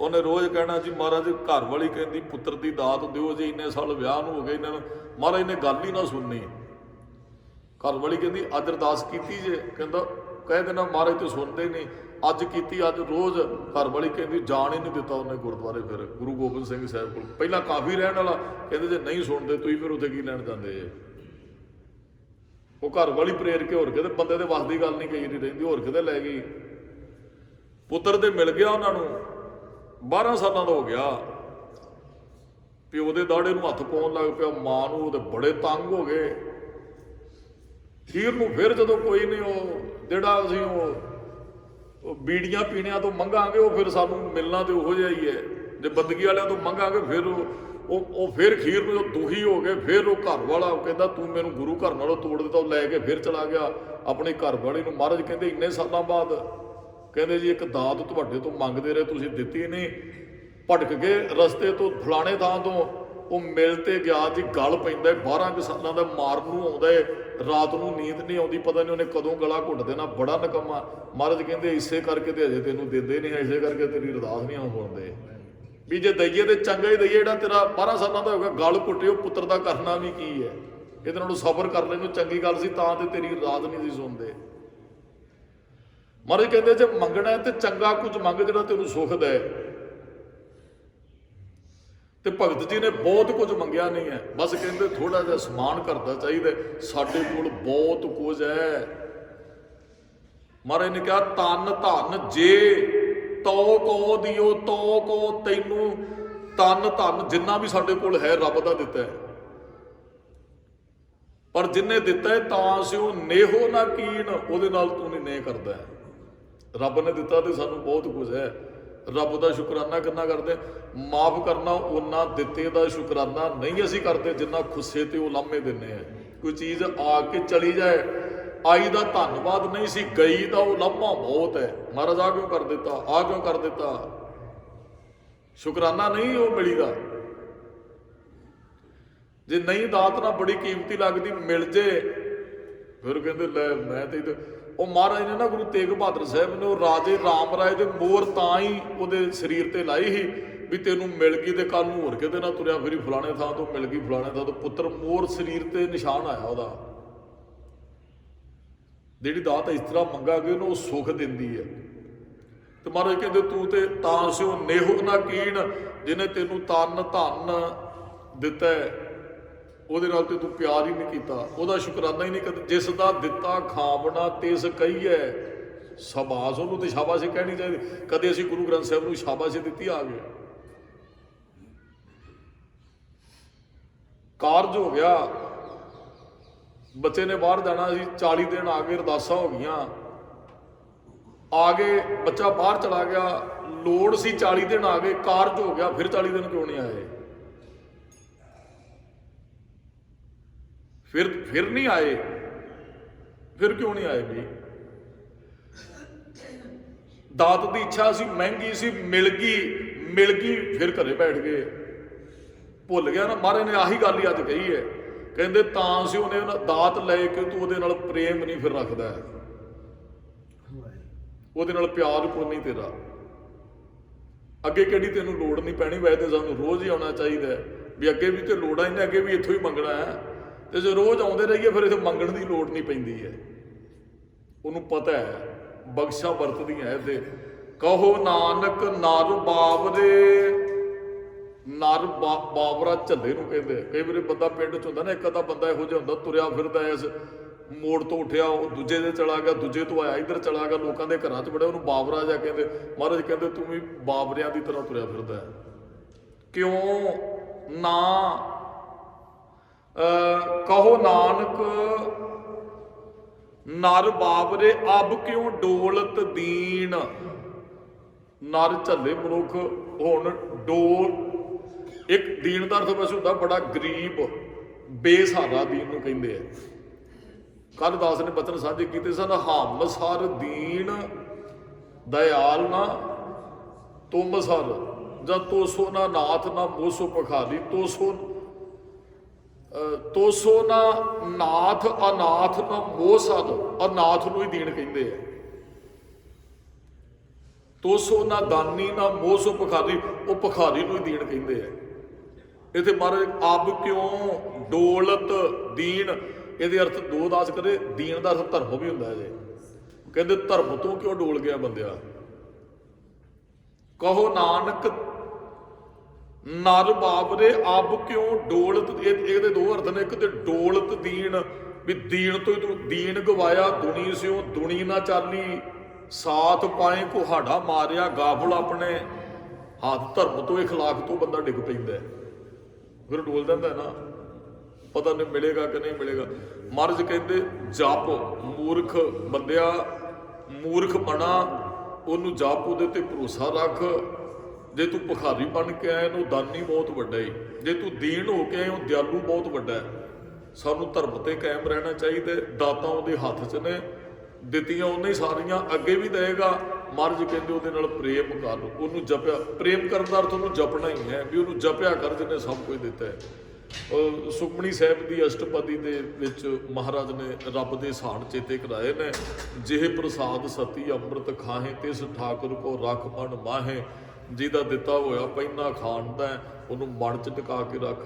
उन्हें रोज़ कहना जी महाराज घर वाली कहती पुत्र की दात दिओ जी, इन्ने साल विआह नूं हो गए इन्हां नूं, महाराज ने गल ही ना सुननी। घर वाली कहती अज अरदास कीती जे, कहंदा कह देना महाराज तो सुनते ही नहीं, अज कीती, अज रोज़। घर वाली कहती जान ही नहीं दिता उन्हें गुरुद्वारे, फिर गुरु गोबिंद सिंह साहब को पहला काफ़ी रहने वाला, कहते जे नहीं सुनते तुसीं फिर उत्थे की लैण जांदे जे। वो घर वाली प्रेर के होर किते बंदे दे वस दी गल नहीं कही नहीं रहिंदी, होर किते लै गई। पुत्र ते मिल गया उन्होंने, 12 सालों का हो गया, प्यो के दाड़े नूं हत्थ पाउण लग पिया, मां नूं ते बड़े तंग हो गए। खीर नूं फिर जदों कोई नहीं, वो जिहड़ा असीं वो बीड़ियां पीणियां तो मंगांगे, वो फिर सानूं मिलना तो उहो जिहा ही है। जे बंदगी वालियां तो मंगांगे फिर वो फिर खीर में दुखी हो गए। फिर वो घर वाला कहता तू मैनू गुरु घर नालों तोड़ दिता, लैके फिर चला गया अपनी घर वाली नूं। महाराज कहते इन्ने सालों बाद कहते जी एक दात तुहाडे तो मंगते रहे, तुसीं दित्ती नहीं। भटक गए रस्ते तो फलाने थां तो वो मिलते गया जी, गल पैंदा 12 सालों का, मारन नूं आउंदा है, रात नूं नींद नहीं आउंदी, पता नहीं उन्हें कदों गला घुट देना, बड़ा नकम्मा। महाराज कहते इसे करके तो अजे तेनों दिंदे नहीं, इसे करके तेरी अरदास नहीं सुणदे भी जे दईए तो चंगा ही दईए। जिहड़ा तेरा 12 सालों का होगा गल घुटे, वो पुत्र का करना भी की है, ये नालों सबर कर लैनूं चंगी गल सी, तां ते तेरी अरदास नहीं सी सुणदे। महाराज कहते जे मंगना है तो चंगा कुछ मंग जिहड़ा तेनूं सुख दे। तो भगत जी ने बहुत कुछ मंगया नहीं है, बस कहते थोड़ा जिहा समान करता चाहिए, साडे कोल बहुत कुछ है। महाराज ने कहा तन धन जे तो को दियो, तो को तैनू, तन धन जिन्ना भी साडे कोल है रब दा दिता है। पर जिन्हें दिता है तां सिओ नेहो ना कीन, उहदे नाल तू नहीं नेह करदा है। रब ने दिता तो सानू बहुत कुछ है, रब का शुकराना कितना करते, माफ करना उन्ना दिते का शुकराना नहीं असी करते जिन्ना खुस्से ते उलामे देने हैं। कोई चीज़ आके चली जाए, आई का धन्नवाद नहीं सी, गई का उलामा बहुत है। महाराज आ क्यों कर दिता, आ क्यों कर दिता, शुकराना नहीं वो मिली का। जे नहीं दात ना बड़ी कीमती लगती मिल जे, फिर कहते लै मैं तो वो महाराज ने ना गुरु तेग बहादुर साहब ने राजे राम राय के मोहर तां ही वो शरीर ते लाई ही भी तेनों मिल गई तो कल होर किते ना तुरिया फिरी फलाने थां तो मिल गई, फलाने थां तो पुत्र मोहर शरीर ते निशान आया वह। जिहड़ी दात इस तरह मंगागे वो सुख दिंदी है। तो महाराज कहते तू तो तां सिओ नेहो ना कीन, जिन्हें तेनों तन धन दिता है ਉਹਦੇ ਨਾਲ ਤੇ ਤੂੰ प्यार ही नहीं किया, ਉਹਦਾ शुकराना ही नहीं करता। जिस दा दिता खावना तिस कहीए, शाबाश ਉਹਨੂੰ तो शाबाश कहनी चाहिए। कदे असीं गुरु ग्रंथ साहिब ਨੂੰ शाबाश ਦਿੱਤੀ आ गए। कारज हो गया, बच्चे ने बाहर जाना सी, 40 दिन आ गए, अरदासां हो गई, आ गए, बच्चा बाहर चला गया, लोड़ सी 40 दिन आ गए, कारज हो गया, फिर 40 दिन क्यों नहीं आए, फिर नहीं आए, फिर क्यों नहीं आए भी। दात की इच्छा सी, महंगी सी, मिल गई फिर घरे बैठ गए, भुल गया ना। महाराज ने आही गल ही अज कही है, कहते तां सी उन्हें दात लैके तू ਉਹਦੇ ਨਾਲ प्रेम नहीं फिर रखता है, ਉਹਦੇ ਨਾਲ प्यार को नहीं तेरा, अगे किहड़ी तेनों लोड़ नहीं पैनी। वैसे सानूं रोज़ ही आना चाहिए भी अगे भी तो लोड़ा इन्हें अगे भी इत्थों ही मंगना है, तो जो रोज़ आते रहिए फिर इतने मंगण की लोड़ नहीं पैंदी है। उन्होंने पता है बख्शा वरतदियां है। तो कहो नानक नर बावरे, नर बावरा झल्ले नूं कहते। कई बार बंदा पिंड च हुंदा ना, एक अद्धा बंदा इहो जिहा हुंदा तुरिया फिरदा, इस मोड़ तो उठिया दूजे दे चला गया, दूजे तो आया इधर चला गया, लोगों के घरां च बड़े, उन्होंने बावरा जा कहते। महाराज कहते तू भी बावरियां की तरह तुरिया फिरदा है, क्यों ना ਕਹੋ ਨਾਨਕ ਨਰ ਬਾਬਰੇ ਅਬ ਕਿਉਂ ਡੋਲਤ ਦੀਨ। ਨਰ ਝੱਲੇ ਮਨੁੱਖ ਹੁਣ ਡੋਲ, ਇੱਕ ਦੀਨ ਦਾ ਅਰਥ ਵੈਸੇ ਹੁੰਦਾ ਬੜਾ ਗਰੀਬ ਬੇਸਹਾਰਾ, ਦੀਨ ਨੂੰ ਕਹਿੰਦੇ ਆ। ਕੱਲ ਦਾਸ ਨੇ ਬਚਨ ਸਾਂਝੇ ਕੀਤੇ ਸਨ, ਹਮ ਸਰ ਦੀਨ ਦਇਆਲ ਨਾ ਤੁਮ ਸਰ, ਜਦ ਤੋਸੋ ਨਾ ਨਾਥ ਨਾ ਮੋਸੋ ਪਖਾਰੀ, ਤੋਸੋ ਨਾ ਨਾਥ ਅਨਾਥ ਨਾ ਮੋਹ ਸਦ। ਅਨਾਥ ਨੂੰ ਹੀ ਦੀਨ ਕਹਿੰਦੇ ਆ। ਤੋਸੋ ਨਾ ਦਾਨੀ ਨਾ ਮੋਹ ਸੋ ਭਿਖਾਰੀ, ਉਹ ਭਿਖਾਰੀ ਨੂੰ ਹੀ ਦੀਨ ਕਹਿੰਦੇ ਆ। ਇੱਥੇ ਮਹਾਰਾਜ ਅਬ ਕਿਉਂ ਡੋਲਤ ਦੀਨ, ਇਹਦੇ ਅਰਥ ਦੋ ਦਾਸ ਕਰੇ। ਦੀਨ ਦਾ ਅਰਥ ਧਰਮ ਵੀ ਹੁੰਦਾ ਜੇ। ਕਹਿੰਦੇ ਧਰਮ ਤੋਂ ਕਿਉਂ ਡੋਲ ਗਿਆ ਬੰਦਿਆ। ਕਹੋ ਨਾਨਕ ਨਰ ਬਾਬਰੇ ਅਬ ਕਿਉਂ ਡੋਲਤ, ਇਹਦੇ ਦੋ ਅਰਥ ਨੇ। ਇੱਕ ਤੇ ਡੋਲਤ ਦੀਨ, ਵੀ ਦੀਨ ਤੋਂ ਤੂੰ ਦੀਨ ਗਵਾਇਆ, ਦੁਨੀ ਸਿਓ ਦੁਨੀ ਨਾ ਚਾਲੀ, ਸਾਥ ਪਾਏ ਕੁਹਾੜਾ ਮਾਰਿਆ, ਗਾਫਲ ਆਪਣੇ ਹੱਥ। ਧਰਮ ਤੋਂ ਇਖਲਾਕ ਤੋਂ ਬੰਦਾ ਡਿੱਗ ਪੈਂਦਾ, ਫਿਰ ਡੋਲ ਜਾਂਦਾ ਨਾ, ਪਤਾ ਨਹੀਂ ਮਿਲੇਗਾ ਕਿ ਨਹੀਂ ਮਿਲੇਗਾ। ਮਹਾਰਾਜ ਕਹਿੰਦੇ ਜਪ, ਮੂਰਖ ਬੰਦਿਆ, ਮੂਰਖ ਬਣਾ, ਉਹਨੂੰ ਜਪ, ਉਹਦੇ ਤੇ ਭਰੋਸਾ ਰੱਖ। ਜੇ ਤੂੰ ਭਿਖਾਰੀ ਬਣ ਕੇ ਆਇਆ ਨੂੰ ਦਾਨੀ ਬਹੁਤ ਵੱਡਾ ਈ, ਜੇ ਤੂੰ ਦੀਨ ਹੋ ਕੇ ਆਏ ਹੋ ਦਿਆਲੂ ਬਹੁਤ ਵੱਡਾ ਹੈ। ਸਾਨੂੰ ਧਰਮ ਤੇ ਕਾਇਮ ਰਹਿਣਾ ਚਾਹੀਦਾ। ਦਾਤਾਂ ਉਹਦੇ ਹੱਥ 'ਚ ਨੇ, ਦਿੱਤੀਆਂ ਉਹਨੇ ਹੀ ਸਾਰੀਆਂ, ਅੱਗੇ ਵੀ ਦੇਵੇਗਾ। ਮਹਾਰਾਜ ਕਹਿੰਦੇ ਉਹਦੇ ਨਾਲ ਪ੍ਰੇਮ ਕਰ, ਉਹਨੂੰ ਜਪਿਆ। ਪ੍ਰੇਮ ਕਰਨ ਦਾ ਅਰਥ ਉਹਨੂੰ ਜਪਣਾ ਹੀ ਹੈ, ਵੀ ਉਹਨੂੰ ਜਪਿਆ ਕਰ ਜਿਹਨੇ ਸਭ ਕੁਝ ਦਿੱਤਾ ਹੈ। ਸੁਖਮਣੀ ਸਾਹਿਬ ਦੀ ਅਸ਼ਟਪਦੀ ਦੇ ਵਿੱਚ ਮਹਾਰਾਜ ਨੇ ਰੱਬ ਦੇ ਸਾਣ ਚੇਤੇ ਕਰਾਏ ਨੇ। ਜਿਹੇ ਪ੍ਰਸਾਦ ਸਤੀ ਅੰਮ੍ਰਿਤ ਖਾਹੇ, ਤਿਸ ਠਾਕੁਰ ਕੋ ਰੱਖ ਮਨ ਮਾਹੇ। ਜਿਹਦਾ ਦਿੱਤਾ ਹੋਇਆ ਪਹਿਨਾ ਖਾਣਦਾ, ਉਹਨੂੰ ਮਨ 'ਚ ਟਿਕਾ ਕੇ ਰੱਖ।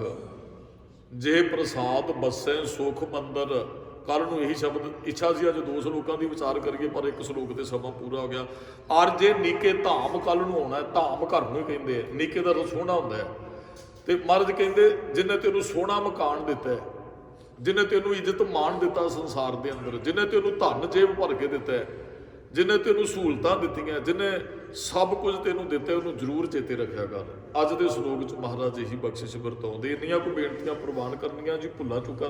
ਜੇ ਪ੍ਰਸਾਦ ਬਸੈ ਸੁਖ ਮੰਦਰ। ਕੱਲ ਨੂੰ ਇਹੀ ਸ਼ਬਦ ਇੱਛਾ ਸੀ ਅੱਜ ਦੋ ਸਲੋਕਾਂ ਦੀ ਵਿਚਾਰ ਕਰੀਏ, ਪਰ ਇੱਕ ਸਲੋਕ ਤੇ ਸਮਾਂ ਪੂਰਾ ਹੋ ਗਿਆ। ਔਰ ਜੇ ਨੀਕੇ ਧਾਮ ਕੱਲ ਨੂੰ ਆਉਣਾ, ਧਾਮ ਘਰ ਨੂੰ ਹੀ ਕਹਿੰਦੇ ਆ। ਨੀਕੇ ਦਾ ਤਾਂ ਸੋਹਣਾ ਹੁੰਦਾ ਹੈ। ਤੇ ਮਹਾਰਾਜ ਕਹਿੰਦੇ ਜਿਹਨੇ ਤੈਨੂੰ ਸੋਹਣਾ ਮਕਾਨ ਦਿੱਤਾ ਹੈ, ਜਿਹਨੇ ਤੈਨੂੰ ਇੱਜ਼ਤ ਮਾਣ ਦਿੱਤਾ ਸੰਸਾਰ ਦੇ ਅੰਦਰ, ਜਿਹਨੇ ਤੈਨੂੰ ਧਨ ਜੇਬ ਭਰ ਕੇ ਦਿੱਤਾ ਹੈ, ਜਿਹਨੇ ਤੈਨੂੰ ਸਹੂਲਤਾਂ ਦਿੱਤੀਆਂ, ਜਿਹਨੇ ਸਭ ਕੁਝ ਤੈਨੂੰ ਦਿੱਤਾ, ਉਹਨੂੰ ਜ਼ਰੂਰ ਚੇਤੇ ਰੱਖਿਆ ਕਰ। ਅੱਜ ਦੇ ਸਲੋਕ 'ਚ ਮਹਾਰਾਜ ਇਹੀ ਬਖਸ਼ਿਸ਼ ਵਰਤਾਉਂਦੇ। ਇੰਨੀਆਂ ਕੁ ਬੇਨਤੀਆਂ ਪ੍ਰਵਾਨ ਕਰਨੀਆਂ ਜੀ, ਭੁੱਲਾਂ ਚੁੱਕਾਂ